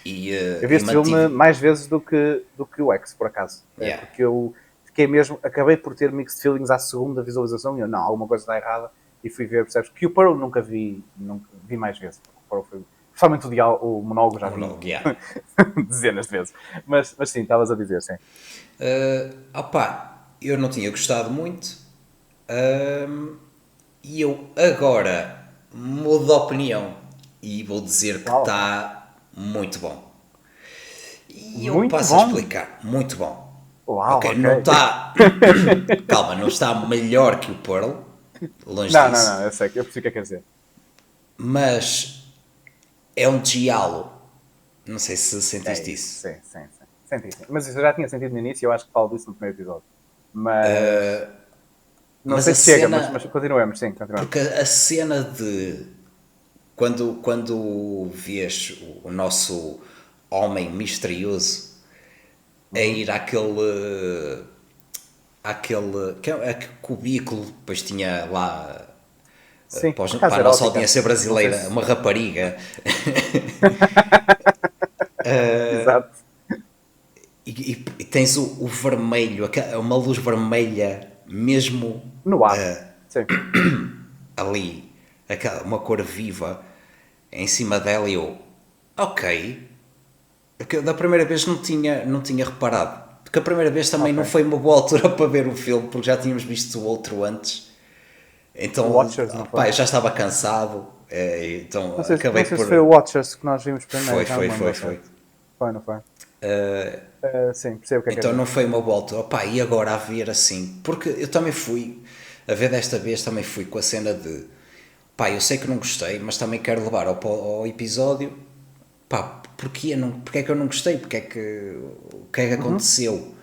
Eu vi este filme mais vezes do que o X, por acaso. Porque eu fiquei mesmo, acabei por ter mixed feelings à segunda visualização e eu, não, alguma coisa está errada, e fui ver, percebes? Que o Pearl nunca vi mais vezes. O Pearl foi, principalmente o monólogo já vi dezenas de vezes. Mas sim, estavas a dizer, sim. Eu não tinha gostado muito e eu agora mudo de opinião e vou dizer que está muito bom. E eu Muito passo bom? a explicar. Muito bom. Uau, Ok, ok. não está. Calma, não está melhor que o Pearl. Longe Não, disso. não, eu sei, eu percebo o que é que quer dizer. Mas é um diálogo. Não sei se É sentiste isso. Sim. Senti, sim. Mas isso eu já tinha sentido no início e eu acho que falo disso no primeiro episódio. Mas. Não mas sei a se chega, cena- mas continuemos, sim, continuemos. Porque a cena de quando vês o nosso homem misterioso a ir àquele cubículo, depois tinha lá Sim, para, casa para a nossa erótica. audiência brasileira Não sei se- uma rapariga Exato. e tens o vermelho, uma luz vermelha mesmo No ar. Sim. ali, uma cor viva em cima dela e eu, ok. Que da primeira vez não tinha reparado. Porque a primeira vez também Ok. não foi uma boa altura para ver o filme, porque já tínhamos visto o outro antes. Então, O Watchers, não foi? pá, eu já estava cansado. Então Não sei, acabei não sei por. se foi o Watchers que nós vimos primeiro. Foi, já não foi, me foi, lembro, foi. Foi, não foi? Sim, percebo o que é que Então é. não foi uma boa altura. Opá, e agora a ver assim? Porque eu também fui, a ver desta vez, também fui com a cena de pá, eu sei que não gostei, mas também quero levar ao episódio. Pá, porque é que eu não gostei? O que é que aconteceu?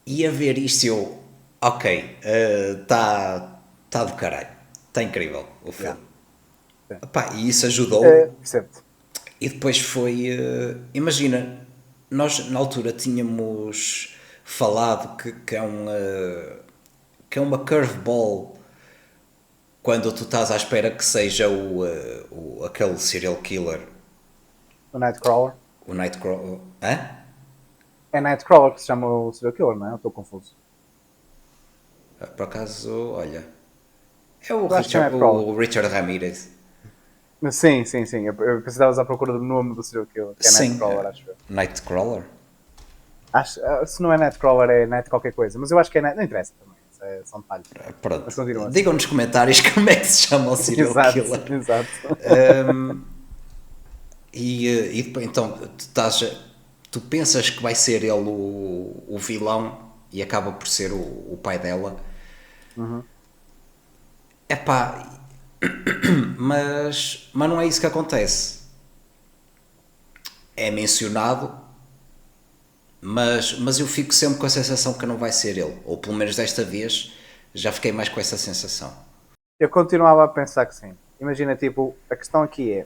E a ver isto eu, ok, está do caralho, está incrível o filme. Epá, e isso ajudou. Percebo-te. E depois foi, imagina, nós na altura tínhamos falado que é uma curveball quando tu estás à espera que seja aquele serial killer, O Nightcrawler. o Nightcrawler. Hã? É Nightcrawler que se chama o serial killer, não é? Eu estou confuso. Por acaso, olha, é o Eu acho que é o Richard Ramirez. Mas sim. Eu pensei que estavas à procura do nome do serial killer, que é Sim, Nightcrawler, acho eu. Nightcrawler? Se não é Nightcrawler, é Night qualquer coisa. Mas eu acho que é Night. Não interessa também. São detalhes. Pronto. Mas continua. Digam nos comentários como é que se chama o serial killer. Exato. E depois, então, tu pensas que vai ser ele o vilão e acaba por ser o pai dela. Epá, mas não é isso que acontece. É mencionado, mas eu fico sempre com a sensação que não vai ser ele. Ou pelo menos desta vez já fiquei mais com essa sensação. Eu continuava a pensar que sim. Imagina, tipo, a questão aqui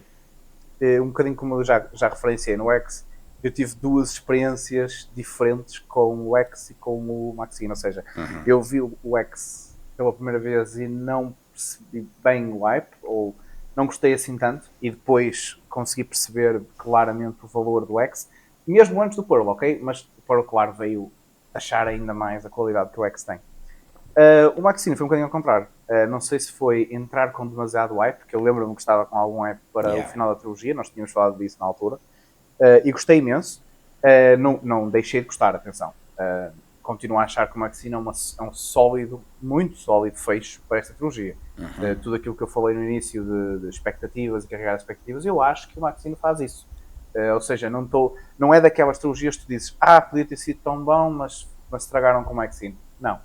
é um bocadinho como eu já referenciei no X, eu tive duas experiências diferentes com o X e com o Maxine. Ou seja, eu vi o X pela primeira vez e não percebi bem o hype, ou não gostei assim tanto, e depois consegui perceber claramente o valor do X, mesmo antes do Pearl, ok? Mas o Pearl, claro, veio achar ainda mais a qualidade que o X tem. O Maxine foi um bocadinho ao contrário. Não sei se foi entrar com demasiado hype, porque eu lembro-me que estava com algum hype para o final da trilogia, nós tínhamos falado disso na altura, e gostei imenso. Não deixei de gostar, atenção. Continuo a achar que o Maxine é um sólido, muito sólido fecho para esta trilogia. Tudo aquilo que eu falei no início de expectativas e carregar expectativas, eu acho que o Maxine faz isso. Ou seja, não é daquelas trilogias que tu dizes, podia ter sido tão bom, mas estragaram com o Maxine. Não.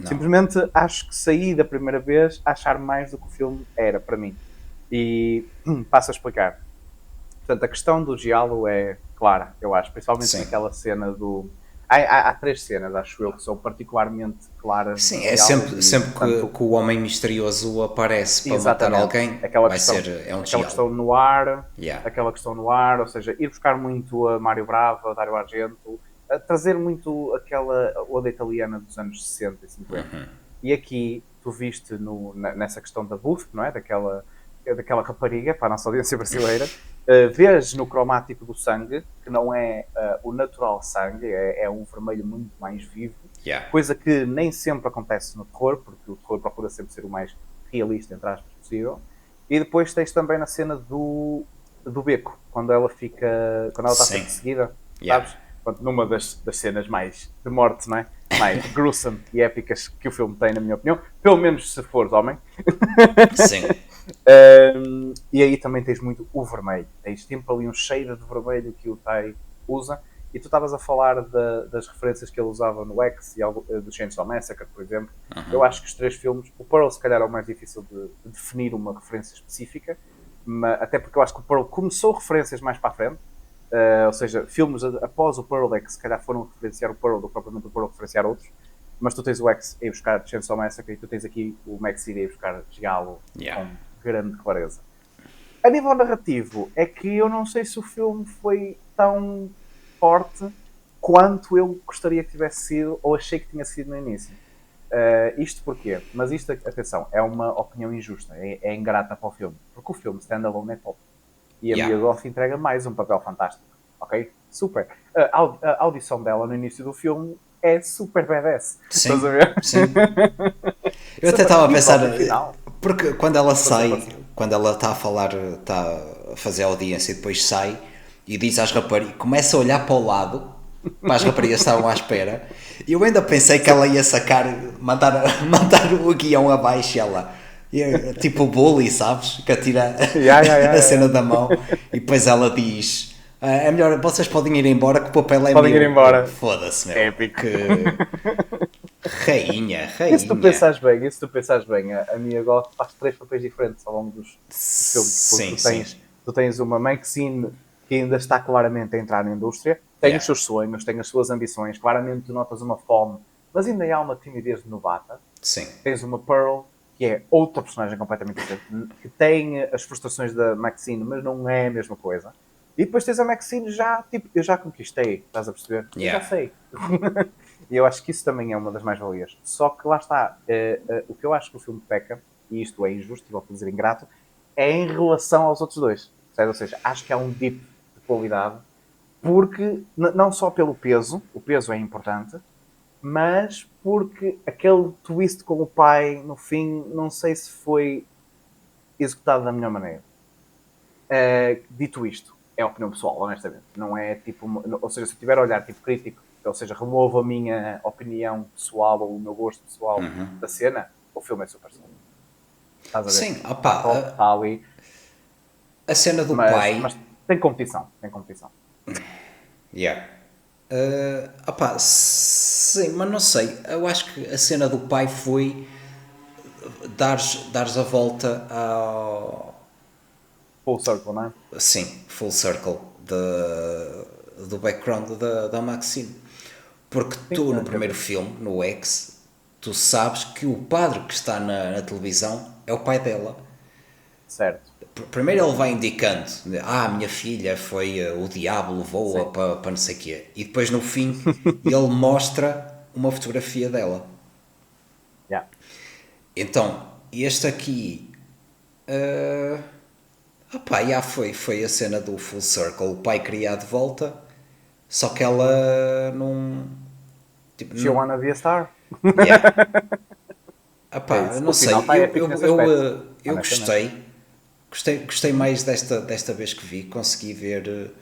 Simplesmente acho que saí da primeira vez a achar mais do que o filme era para mim. E passo a explicar. Portanto, a questão do diálogo é clara, eu acho, principalmente naquela cena do... Há três cenas, acho eu, que são particularmente claras. Sim, é sempre que o homem misterioso aparece para matar alguém, é um aquela questão no ar, Yeah. aquela questão no ar, ou seja, ir buscar muito a Mário Brava, a Dario Argento, a trazer muito aquela onda italiana dos anos 60 e 50. E aqui tu viste nessa questão da Booth, não é? Daquela rapariga, para a nossa audiência brasileira, vês no cromático do sangue, que não é o natural sangue, é um vermelho muito mais vivo, coisa que nem sempre acontece no terror, porque o terror procura sempre ser o mais realista, entre aspas, possível. E depois tens também na cena do beco, quando ela está a ser perseguida, sabes? Portanto, numa das cenas mais de morte, não é? Mais gruesome e épicas que o filme tem, na minha opinião, pelo menos se fores homem. Sim. E aí também tens muito o vermelho. Tens sempre ali um cheiro de vermelho que o Tai usa. E tu estavas a falar das referências que ele usava no X e do Chainsaw Massacre, por exemplo. Eu acho que os 3 filmes, o Pearl se calhar é o mais difícil de definir uma referência específica, até porque eu acho que o Pearl começou referências mais para a frente, ou seja, filmes após o Pearl é que se calhar foram referenciar o Pearl do que propriamente o Pearl referenciar outros, mas tu tens o X a ir buscar Chainsaw Massacre e tu tens aqui o Maxine a ir buscar Giallo com grande clareza. A nível narrativo, é que eu não sei se o filme foi tão forte quanto eu gostaria que tivesse sido, ou achei que tinha sido no início. Isto porquê? Mas isto, atenção, é uma opinião injusta, é ingrata para o filme, porque o filme standalone é top. E a Mia Goth entrega mais um papel fantástico, ok? Super. A audição dela no início do filme é super badass. Sim, estás a ver? sim. Eu até estava a pensar, Final, porque quando ela sai, quando ela está a falar, está a fazer a audiência e depois sai e diz às raparigas, começa a olhar para o lado, para as raparigas que estavam à espera, e eu ainda pensei que ela ia sacar, mandar o guião abaixo e ela, tipo o bully, sabes? Que atira a cena da mão e depois ela diz: é melhor, vocês podem ir embora que o papel é podem meu. ir embora. Foda-se, meu. Épico. Rainha. E se tu pensares bem, a Mia Goth faz 3 papéis diferentes ao longo dos filmes. Sim, Tu tens uma Maxine que ainda está claramente a entrar na indústria, tem os seus sonhos, tem as suas ambições, claramente tu notas uma fome, mas ainda há uma timidez de novata. Sim. Tens uma Pearl, que é outra personagem completamente diferente, que tem as frustrações da Maxine, mas não é a mesma coisa. E depois tens a Maxine já, tipo, eu já conquistei, estás a perceber? Eu já sei. E eu acho que isso também é uma das mais-valias. Só que lá está, o que eu acho que o filme peca, e isto é injusto, e volto a dizer ingrato, é em relação aos outros dois. Certo? Ou seja, acho que há um dip de qualidade, porque não só pelo peso, o peso é importante, mas porque aquele twist com o pai, no fim, não sei se foi executado da melhor maneira. Dito isto, é opinião pessoal, honestamente. Não é tipo... Ou seja, se eu tiver a olhar tipo crítico, ou seja, removo a minha opinião pessoal ou o meu gosto pessoal da cena, o filme é super sólido. Estás a ver? Sim, Está ali. A cena do pai... Mas tem competição. Yeah. Sim, mas não sei. Eu acho que a cena do pai foi dares a volta ao... Full circle, não é? Sim, full circle do background da Maxine. Porque tu, no primeiro filme, no X, tu sabes que o padre que está na televisão é o pai dela. Certo. Primeiro ele vai indicando, minha filha foi, o diabo levou-a para não sei o quê. E depois no fim ele mostra uma fotografia dela. Yeah. Então, este aqui... foi a cena do full circle. O pai queria de volta, só que ela não... Tipo, She wanna be a star? Yeah. Não sei, eu gostei mais desta vez que vi, consegui ver,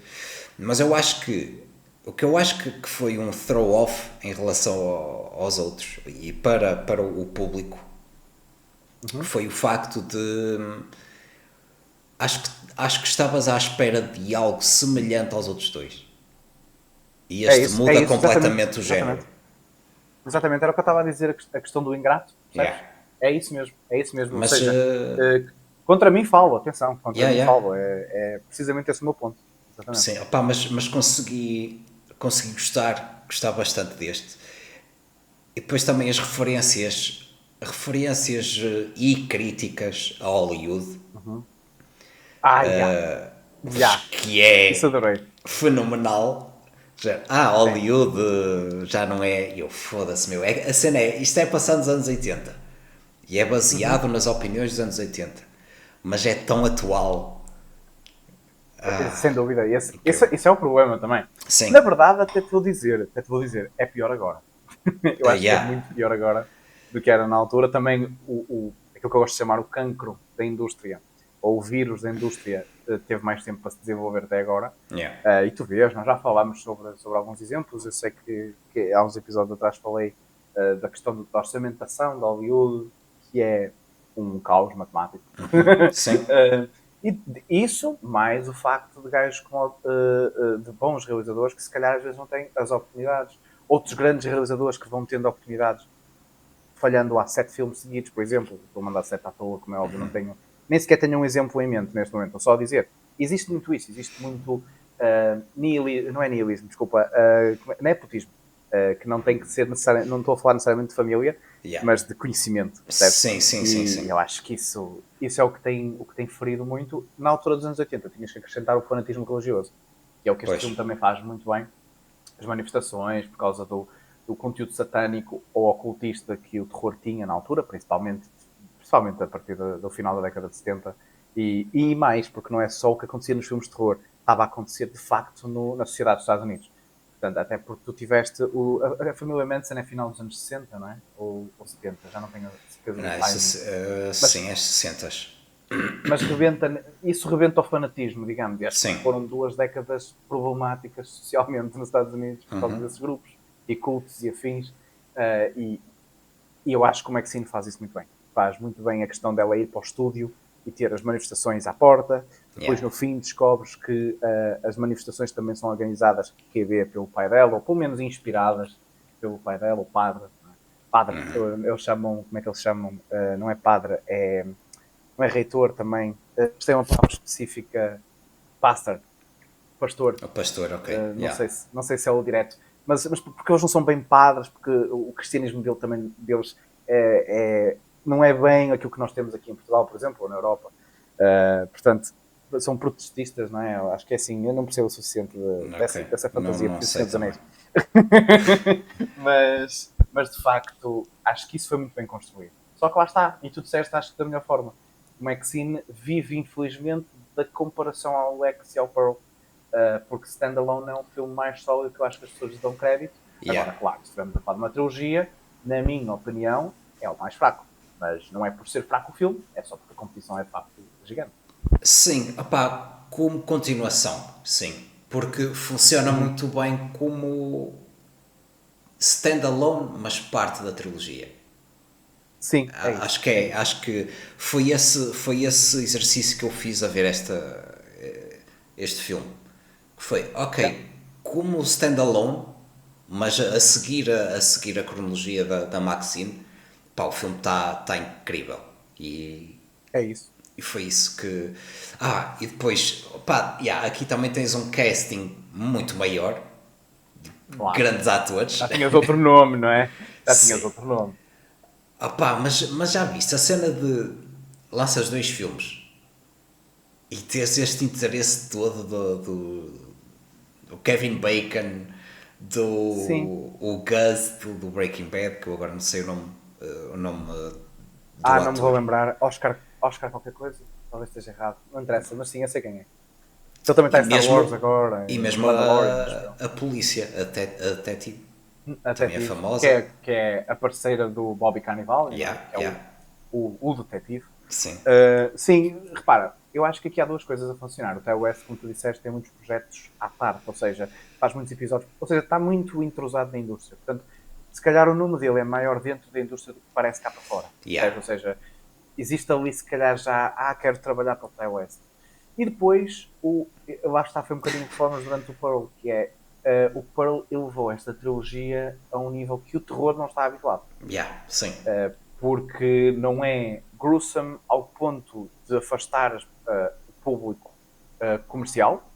mas eu acho que o que eu acho que foi um throw-off em relação aos outros e para o público foi o facto de acho que estavas à espera de algo semelhante aos outros dois e este muda completamente o género. Exatamente, era o que eu estava a dizer, a questão do ingrato, sabes? Yeah. É isso mesmo. Mas, ou seja, contra mim falo, atenção, mim falo, é precisamente esse o meu ponto. Exatamente. Sim, mas consegui gostar bastante deste. E depois também as referências e críticas a Hollywood, que é fenomenal. Hollywood já não é... Foda-se, meu. A cena isto é passado nos anos 80 e é baseado nas opiniões dos anos 80, mas é tão atual. Sem dúvida, esse é o problema também. Sim. Na verdade, até te vou dizer, é pior agora. Eu acho que é muito pior agora do que era na altura. Também aquilo que eu gosto de chamar o cancro da indústria, ou o vírus da indústria, teve mais tempo para se desenvolver até agora. Yeah. E tu vês, nós já falámos sobre alguns exemplos. Eu sei que há uns episódios atrás falei da questão da orçamentação da Hollywood, que é um caos matemático. Sim. E isso, mais o facto de gajos de bons realizadores que se calhar às vezes não têm as oportunidades. Outros grandes realizadores que vão tendo oportunidades, falhando há 7 filmes seguidos, por exemplo. Estou a mandar 7 à toa, como é óbvio, não tenho, nem sequer tenho um exemplo em mente neste momento. Estou só a dizer, existe muito isso, existe muito não é nihilismo, desculpa, nepotismo. Que não tem que ser necessariamente, não estou a falar necessariamente de família, mas de conhecimento, percebes? Sim. Eu acho que isso é o que tem ferido muito. Na altura dos anos 80 tinhas que acrescentar o fanatismo religioso, que é o que este filme também faz muito bem. As manifestações, por causa do conteúdo satânico ou ocultista que o terror tinha na altura, principalmente a partir do final da década de 70, e mais, porque não é só o que acontecia nos filmes de terror, estava a acontecer de facto na sociedade dos Estados Unidos. Portanto, até porque tu tiveste a família Manson é final dos anos 60, não é? Ou 70, já não tenho certeza. Sim, é 60. Mas isso rebenta o fanatismo, digamos. E acho que foram 2 décadas problemáticas socialmente nos Estados Unidos por causa desses grupos e cultos e afins. E eu acho que o Maxine faz isso muito bem. Faz muito bem a questão dela ir para o estúdio e ter as manifestações à porta. Depois, no fim, descobres que as manifestações também são organizadas, pelo pai dela, ou pelo menos inspiradas pelo pai dela, o padre. Padre, eles chamam, como é que eles chamam? Não é padre, não é reitor também. Eles têm uma palavra específica, pastor. O pastor, ok. Não sei se é o direto. Mas porque eles não são bem padres, porque o cristianismo deles não é bem aquilo que nós temos aqui em Portugal, por exemplo, ou na Europa. Portanto, são protestistas, não é? Eu acho que é assim, eu não percebo o suficiente dessa fantasia não de Senhor dos Anéis. mas de facto, acho que isso foi muito bem construído. Só que lá está, e tu disseste, acho que da melhor forma. O Maxine vive, infelizmente, da comparação ao Lex e ao Pearl, porque Standalone é um filme mais sólido que eu acho que as pessoas dão crédito. Agora, claro, se estivermos a falar de uma trilogia, na minha opinião, é o mais fraco. Mas não é por ser fraco o filme, é só porque a competição é de facto gigante. Sim, opá, como continuação, sim. Porque funciona muito bem como standalone, mas parte da trilogia. Sim, acho que foi esse exercício que eu fiz a ver este filme. Foi, como standalone, mas a seguir a cronologia da Maxine, pá, o filme está incrível. É isso. E foi isso que... e depois, aqui também tens um casting muito maior, claro. Grandes atores. Já tinhas outro nome, não é? Mas já viste a cena de lanças 2 filmes e teres este interesse todo do Kevin Bacon, o Gus do Breaking Bad, que eu agora não sei o nome do ator. Não me vou lembrar. Oscar qualquer coisa? Talvez esteja errado. Não interessa, mas sim, eu sei quem é. Ele também está em Star Wars agora. E mesmo a polícia, a Detetive. Também é famosa. Que é a parceira do Bobby Cannavale. O detetive. Sim. Sim, repara, eu acho que aqui há 2 coisas a funcionar. O Ty West, como tu disseste, tem muitos projetos à parte, ou seja, faz muitos episódios, ou seja, está muito entrosado na indústria. Portanto, se calhar o nome dele é maior dentro da indústria do que parece cá para fora. Ou seja, existe ali se calhar já, quero trabalhar para o Ty West. E depois, lá está, foi um bocadinho de formas durante o Pearl, que é o Pearl elevou esta trilogia a um nível que o terror não está habituado. Sim. Porque não é gruesome ao ponto de afastar o público comercial,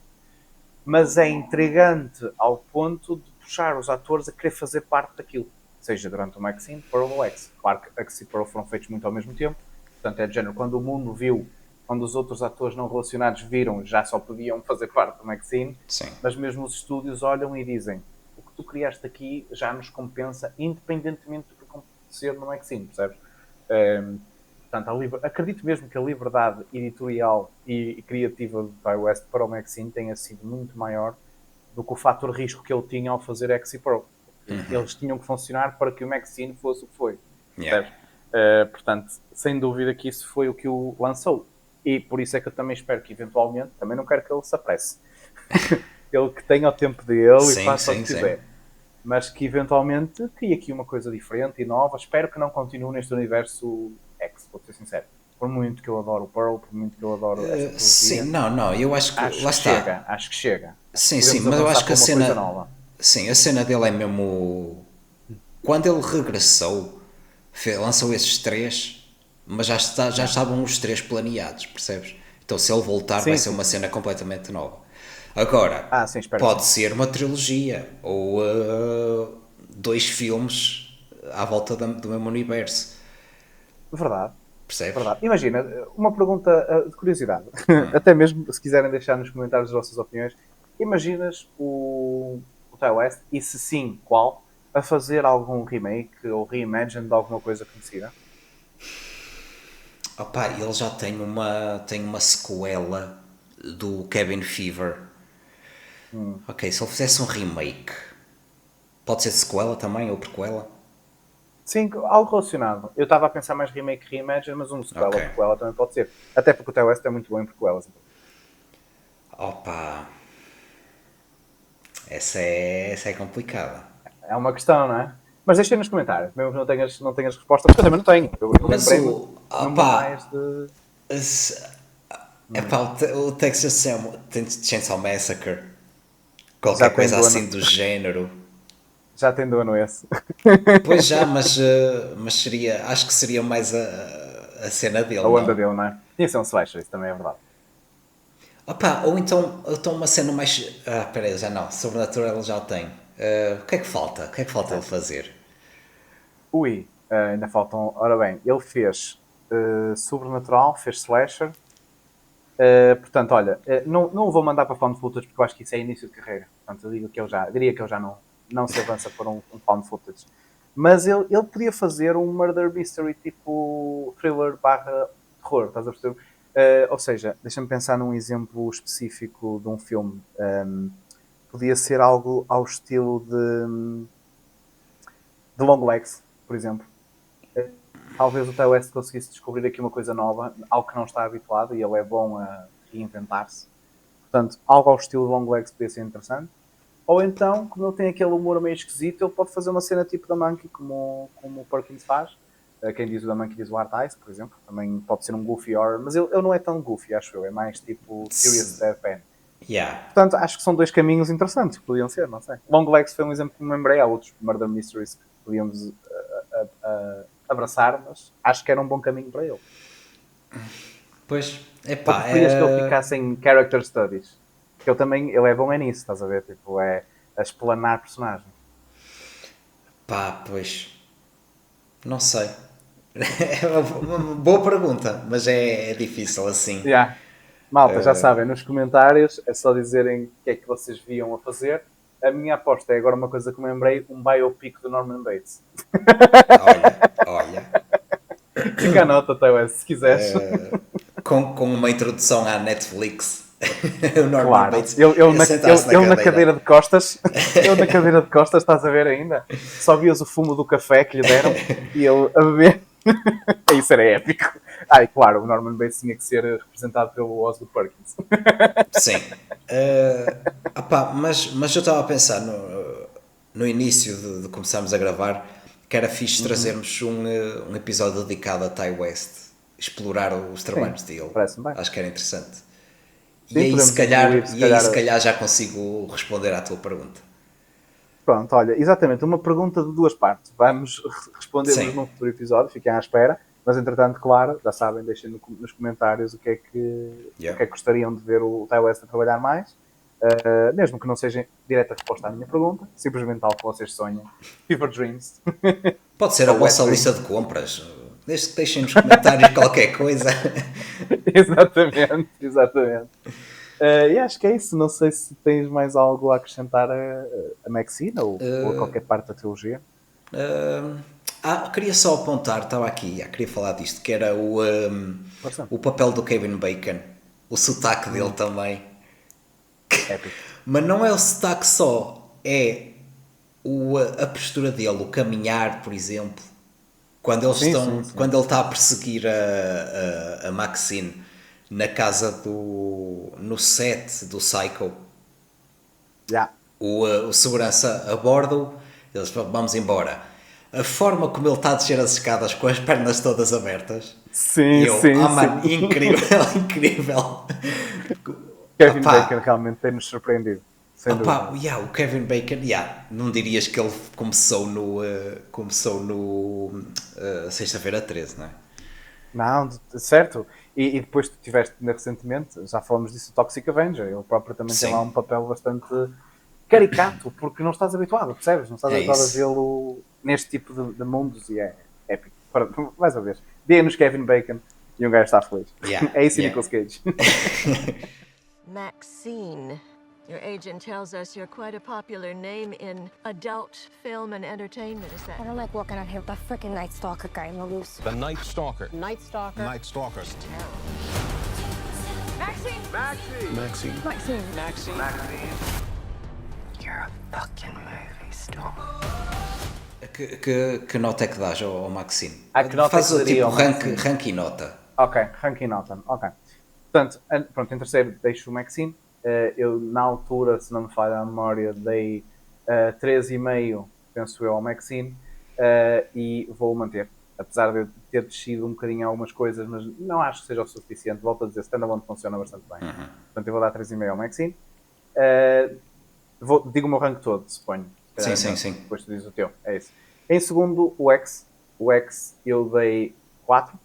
mas é intrigante ao ponto de puxar os atores a querer fazer parte daquilo, seja durante o Maxine, Pearl ou X. Claro que X e Pearl foram feitos muito ao mesmo tempo, portanto é de género, quando o mundo viu, quando os outros atores não relacionados viram, já só podiam fazer parte do Maxine. Sim. Mas mesmo os estúdios olham e dizem, o que tu criaste aqui já nos compensa, independentemente do que acontecer no Maxine, percebes? Portanto, acredito mesmo que a liberdade editorial e criativa do Ty West para o Maxine tenha sido muito maior do que o fator risco que ele tinha ao fazer X e Pearl. Eles tinham que funcionar para que o Maxine fosse o que foi. Portanto, sem dúvida que isso foi o que o lançou. E por isso é que eu também espero que eventualmente, também não quero que ele se apresse, ele que tenha o tempo dele e faça o que quiser, mas que eventualmente crie aqui uma coisa diferente e nova. Espero que não continue neste universo X, vou ser sincero. Por muito que eu adoro o Pearl, por muito que eu adoro esta trilogia, Sim, não, eu acho que lá está. Acho que chega. Sim, Podemos mas eu avançar acho que para a uma coisa cena. nova. Sim, a cena dele é mesmo. Quando ele regressou, lançou esses 3, mas já estavam os 3 planeados, percebes? Então se ele voltar vai ser uma cena completamente nova. Agora, Sim, espero pode que ser uma trilogia ou 2 filmes à volta do mesmo universo, Verdade. percebes? Verdade. Imagina, uma pergunta de curiosidade. Até mesmo se quiserem deixar nos comentários as vossas opiniões. Imaginas o Ty West, e se sim, qual, a fazer algum remake ou reimagine de alguma coisa conhecida? Opa, ele já tem uma sequela do Cabin Fever. Ok, se ele fizesse um remake, pode ser sequela também ou prequela? Sim, algo relacionado. Eu estava a pensar mais remake, reimagine, mas sequela Ok. ou prequela também pode ser. Até porque o Ty West é muito bom em prequelas. Opa, essa é complicada. É uma questão, não é? Mas deixem nos comentários, mesmo que não tenhas resposta, porque eu também não tenho. Eu Mas lembrei-me numa mais de... o Texas Chainsaw Massacre, qualquer Já tem coisa do assim ano. do género. Já tem do ano esse. Pois já, mas acho que seria mais a cena dele, A onda não? dele, não é? Tinha ser um slasher, isso também é verdade. Opa, ou então uma cena mais. Peraí, já não. Sobrenatural ele já tem. O que é que falta? O que é que falta ele fazer? Ui, ainda faltam... Ora bem, ele fez Sobrenatural, fez slasher. Portanto, olha, não o vou mandar para found footage porque eu acho que isso é início de carreira. Portanto, eu diria que ele já não se avança para um found footage. Mas ele podia fazer um murder mystery tipo thriller barra terror, estás a perceber? Ou seja, deixa-me pensar num exemplo específico de um filme. Podia ser algo ao estilo de Longlegs, por exemplo. Talvez o Ty West conseguisse descobrir aqui uma coisa nova, algo que não está habituado, e ele é bom a reinventar-se. Portanto, algo ao estilo de Longlegs podia ser interessante. Ou então, como ele tem aquele humor meio esquisito, ele pode fazer uma cena tipo da Monkey, como o Perkins faz. Quem diz o da Monkey diz o Art Ice, por exemplo. Também pode ser um goofy horror, mas ele não é tão goofy, acho eu. É mais tipo Serious Deadpan. Yeah. Portanto, acho que são 2 caminhos interessantes que podiam ser, não sei. Longlegs foi um exemplo que me lembrei. Há outros Murder Mysteries que podíamos abraçar, mas acho que era um bom caminho para ele. Pois, Ou epá, preferias que ele ficasse em Character Studies? Porque ele é bom nisso, estás a ver? Tipo, é a explanar personagens. pá, pois, não sei. É uma boa pergunta, mas é difícil assim. Yeah. Malta, já sabem, nos comentários é só dizerem o que é que vocês viam a fazer. A minha aposta é agora uma coisa que me lembrei, um biopic do Norman Bates. Olha, Fica a nota, Teo, se quiseres. com uma introdução à Netflix. O Norman Claro, Bates ele sentar-se na cadeira de costas, ele na cadeira de costas, estás a ver ainda? Só vias o fumo do café que lhe deram e ele a beber. Isso era épico. E claro, o Norman Bates tinha que ser representado pelo Oswald Perkins. Sim. Mas eu estava a pensar no início de começarmos a gravar que era fixe trazermos um episódio dedicado a Ty West, explorar os trabalhos dele. Parece-me bem. Acho que era interessante. Sim, E aí, podemos incluir, se calhar já consigo responder à tua pergunta. Pronto, olha, exatamente, uma pergunta de 2 partes. Vamos responder-nos num futuro episódio, fiquem à espera. Mas entretanto, claro, já sabem, deixem nos comentários o que é que gostariam de ver o Ty West a trabalhar mais. Mesmo que não seja direta resposta à minha pergunta, simplesmente tal que vocês sonham. Fever Dreams. Pode ser a vossa lista de compras. Desde que deixem nos comentários qualquer coisa. Exatamente. E acho que é isso. Não sei se tens mais algo a acrescentar a Maxine ou a qualquer parte da trilogia. Queria só apontar, estava aqui, queria falar disto, que era o papel do Kevin Bacon, o sotaque dele também. Épico. Mas não é o sotaque só, é a postura dele, o caminhar, por exemplo, quando eles quando ele está a perseguir a Maxine na casa no set do Psycho. Yeah. O segurança aborda-o, eles vamos embora. a forma como ele está a descer as escadas com as pernas todas abertas. Sim, Mano, incrível, incrível. Kevin Opa. Bacon realmente tem-nos surpreendido. Sem dúvida. O Kevin Bacon, não dirias que ele começou no Sexta-feira 13, não é? Não, certo. E depois tu tiveste recentemente, já falamos disso, o Toxic Avenger. Ele próprio também Sim. tem lá um papel bastante caricato, porque não estás habituado, percebes? Não estás É habituado isso. a vê-lo neste tipo de mundos e é épico. Mais uma vez, dê-nos Kevin Bacon e um gajo está feliz. Yeah, É isso, yeah. Nicolas Cage. Maxine. Your agent tells us you're quite a popular name in adult film and entertainment, is that? I don't like working out here with that freaking Night Stalker guy on the loose. The Night Stalker. Night Stalker? Night Stalker. Maxine. You're a fucking movie star. Que nota é que dás ao Maxine? Que nota Faz é que o daria tipo ao Maxine? rank e nota. Ok, ranking nota. Ok. Portanto, pronto, em terceiro deixo o Maxine. Eu, na altura, se não me falha a memória, dei 3,5, penso eu, ao Maxine. E vou manter. Apesar de eu ter descido um bocadinho algumas coisas, mas não acho que seja o suficiente. Volto a dizer, standalone funciona bastante bem. Portanto, eu vou dar 3,5 ao Maxine. Digo o meu rank todo, suponho. Sim. Depois tu dizes o teu. É isso. Em segundo, o X. O X eu dei 4.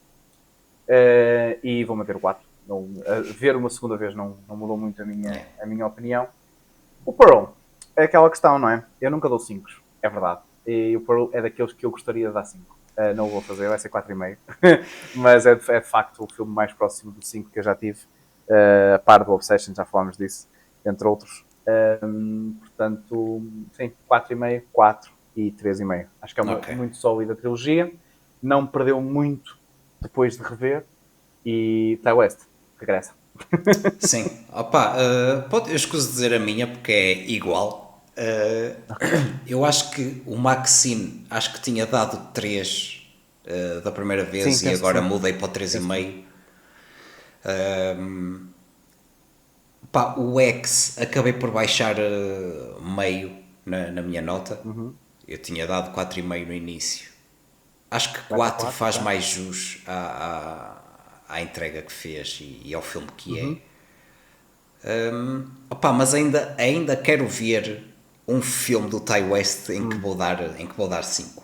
E vou manter o 4. Ver uma segunda vez não mudou muito a minha opinião. O Pearl é aquela questão, não é? Eu nunca dou 5, é verdade. E o Pearl é daqueles que eu gostaria de dar 5. Não o vou fazer, vai ser 4,5. Mas é de facto o filme mais próximo do 5 que eu já tive. A par do Obsession, já falámos disso, entre outros. Portanto, sim, 4,5, 4 e 3,5. Acho que é uma muito sólida trilogia. Não perdeu muito depois de rever. E Ty West regressa. Sim. Eu escuso dizer a minha porque é igual. Eu acho que o Maxine tinha dado 3 da primeira vez. Sim, e agora sim. mudei para o 3,5. O X acabei por baixar meio na minha nota. Eu tinha dado 4,5 no início. Acho que 4 faz mais jus à entrega que fez e ao filme que é. Mas ainda quero ver um filme do Ty West em que vou dar 5.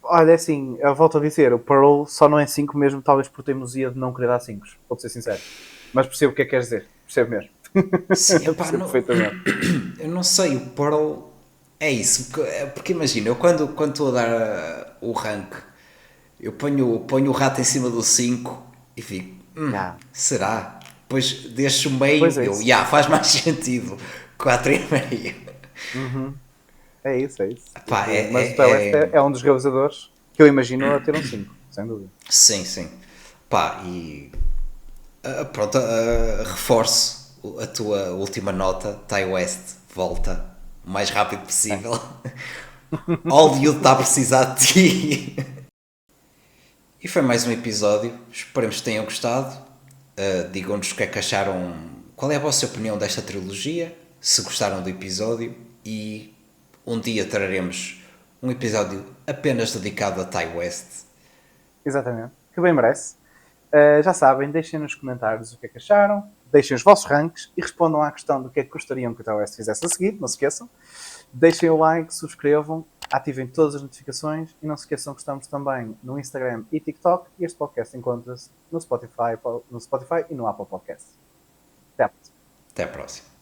Olha, assim, eu volto a dizer, o Pearl só não é 5 mesmo, talvez por teimosia de não querer dar 5, vou ser sincero. Mas percebo o que é que queres dizer, percebo mesmo. Sim, Percebo perfeitamente. Eu não sei, o Pearl é isso, porque imagina, eu quando estou a dar o rank, eu ponho o rato em cima do 5 e fico, será? Depois deixo o meio, Pois é isso. faz mais sentido, 4,5. É isso. Mas o Ty West é um dos realizadores que eu imagino a ter um 5, sem dúvida. Sim. Reforço a tua última nota. Ty West volta o mais rápido possível. Hollywood está a precisar de ti. E foi mais um episódio. Esperemos que tenham gostado. Digam-nos o que é que acharam. Qual é a vossa opinião desta trilogia? Se gostaram do episódio. E um dia traremos um episódio apenas dedicado a Ty West. Exatamente, que bem merece. Já sabem, deixem nos comentários o que é que acharam, deixem os vossos ranks e respondam à questão do que é que gostariam que o Ty West fizesse a seguir, não se esqueçam. Deixem o like, subscrevam, ativem todas as notificações e não se esqueçam que estamos também no Instagram e TikTok e este podcast encontra-se no Spotify e no Apple Podcast. Até à próxima. Até à próxima.